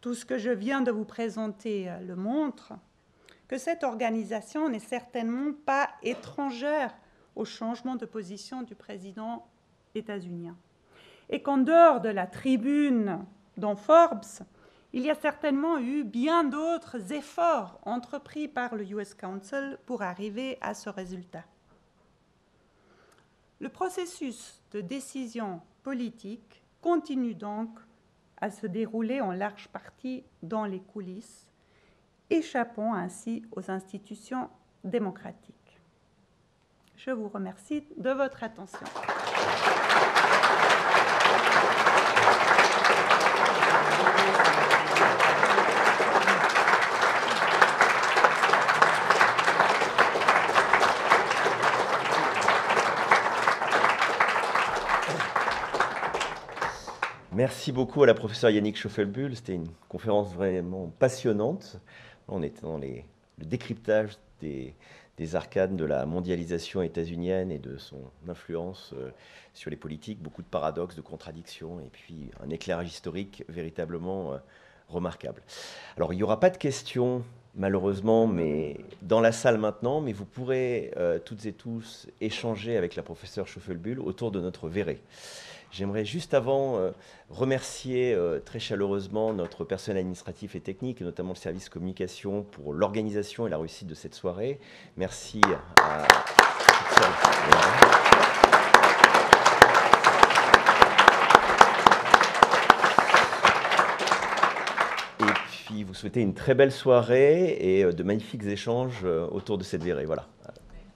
Speaker 4: tout ce que je viens de vous présenter le montre, que cette organisation n'est certainement pas étrangère au changement de position du président états-unien. Et qu'en dehors de la tribune dans Forbes, il y a certainement eu bien d'autres efforts entrepris par le US Council pour arriver à ce résultat. Le processus de décision politique continue donc à se dérouler en large partie dans les coulisses, échappant ainsi aux institutions démocratiques. Je vous remercie de votre attention.
Speaker 17: Merci beaucoup à la professeure Yannick Schaufelbuhl. C'était une conférence vraiment passionnante. On était dans les le décryptage des arcanes de la mondialisation états-unienne et de son influence sur les politiques, beaucoup de paradoxes, de contradictions, et puis un éclairage historique véritablement remarquable. Alors, il n'y aura pas de questions, malheureusement, mais dans la salle maintenant, mais vous pourrez toutes et tous échanger avec la professeure Schaufelbuhl autour de notre verré. J'aimerais juste avant remercier très chaleureusement notre personnel administratif et technique, et notamment le service communication, pour l'organisation et la réussite de cette soirée. Merci à et puis vous souhaitez une très belle soirée et de magnifiques échanges autour de cette verrée. Voilà.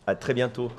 Speaker 17: À très bientôt.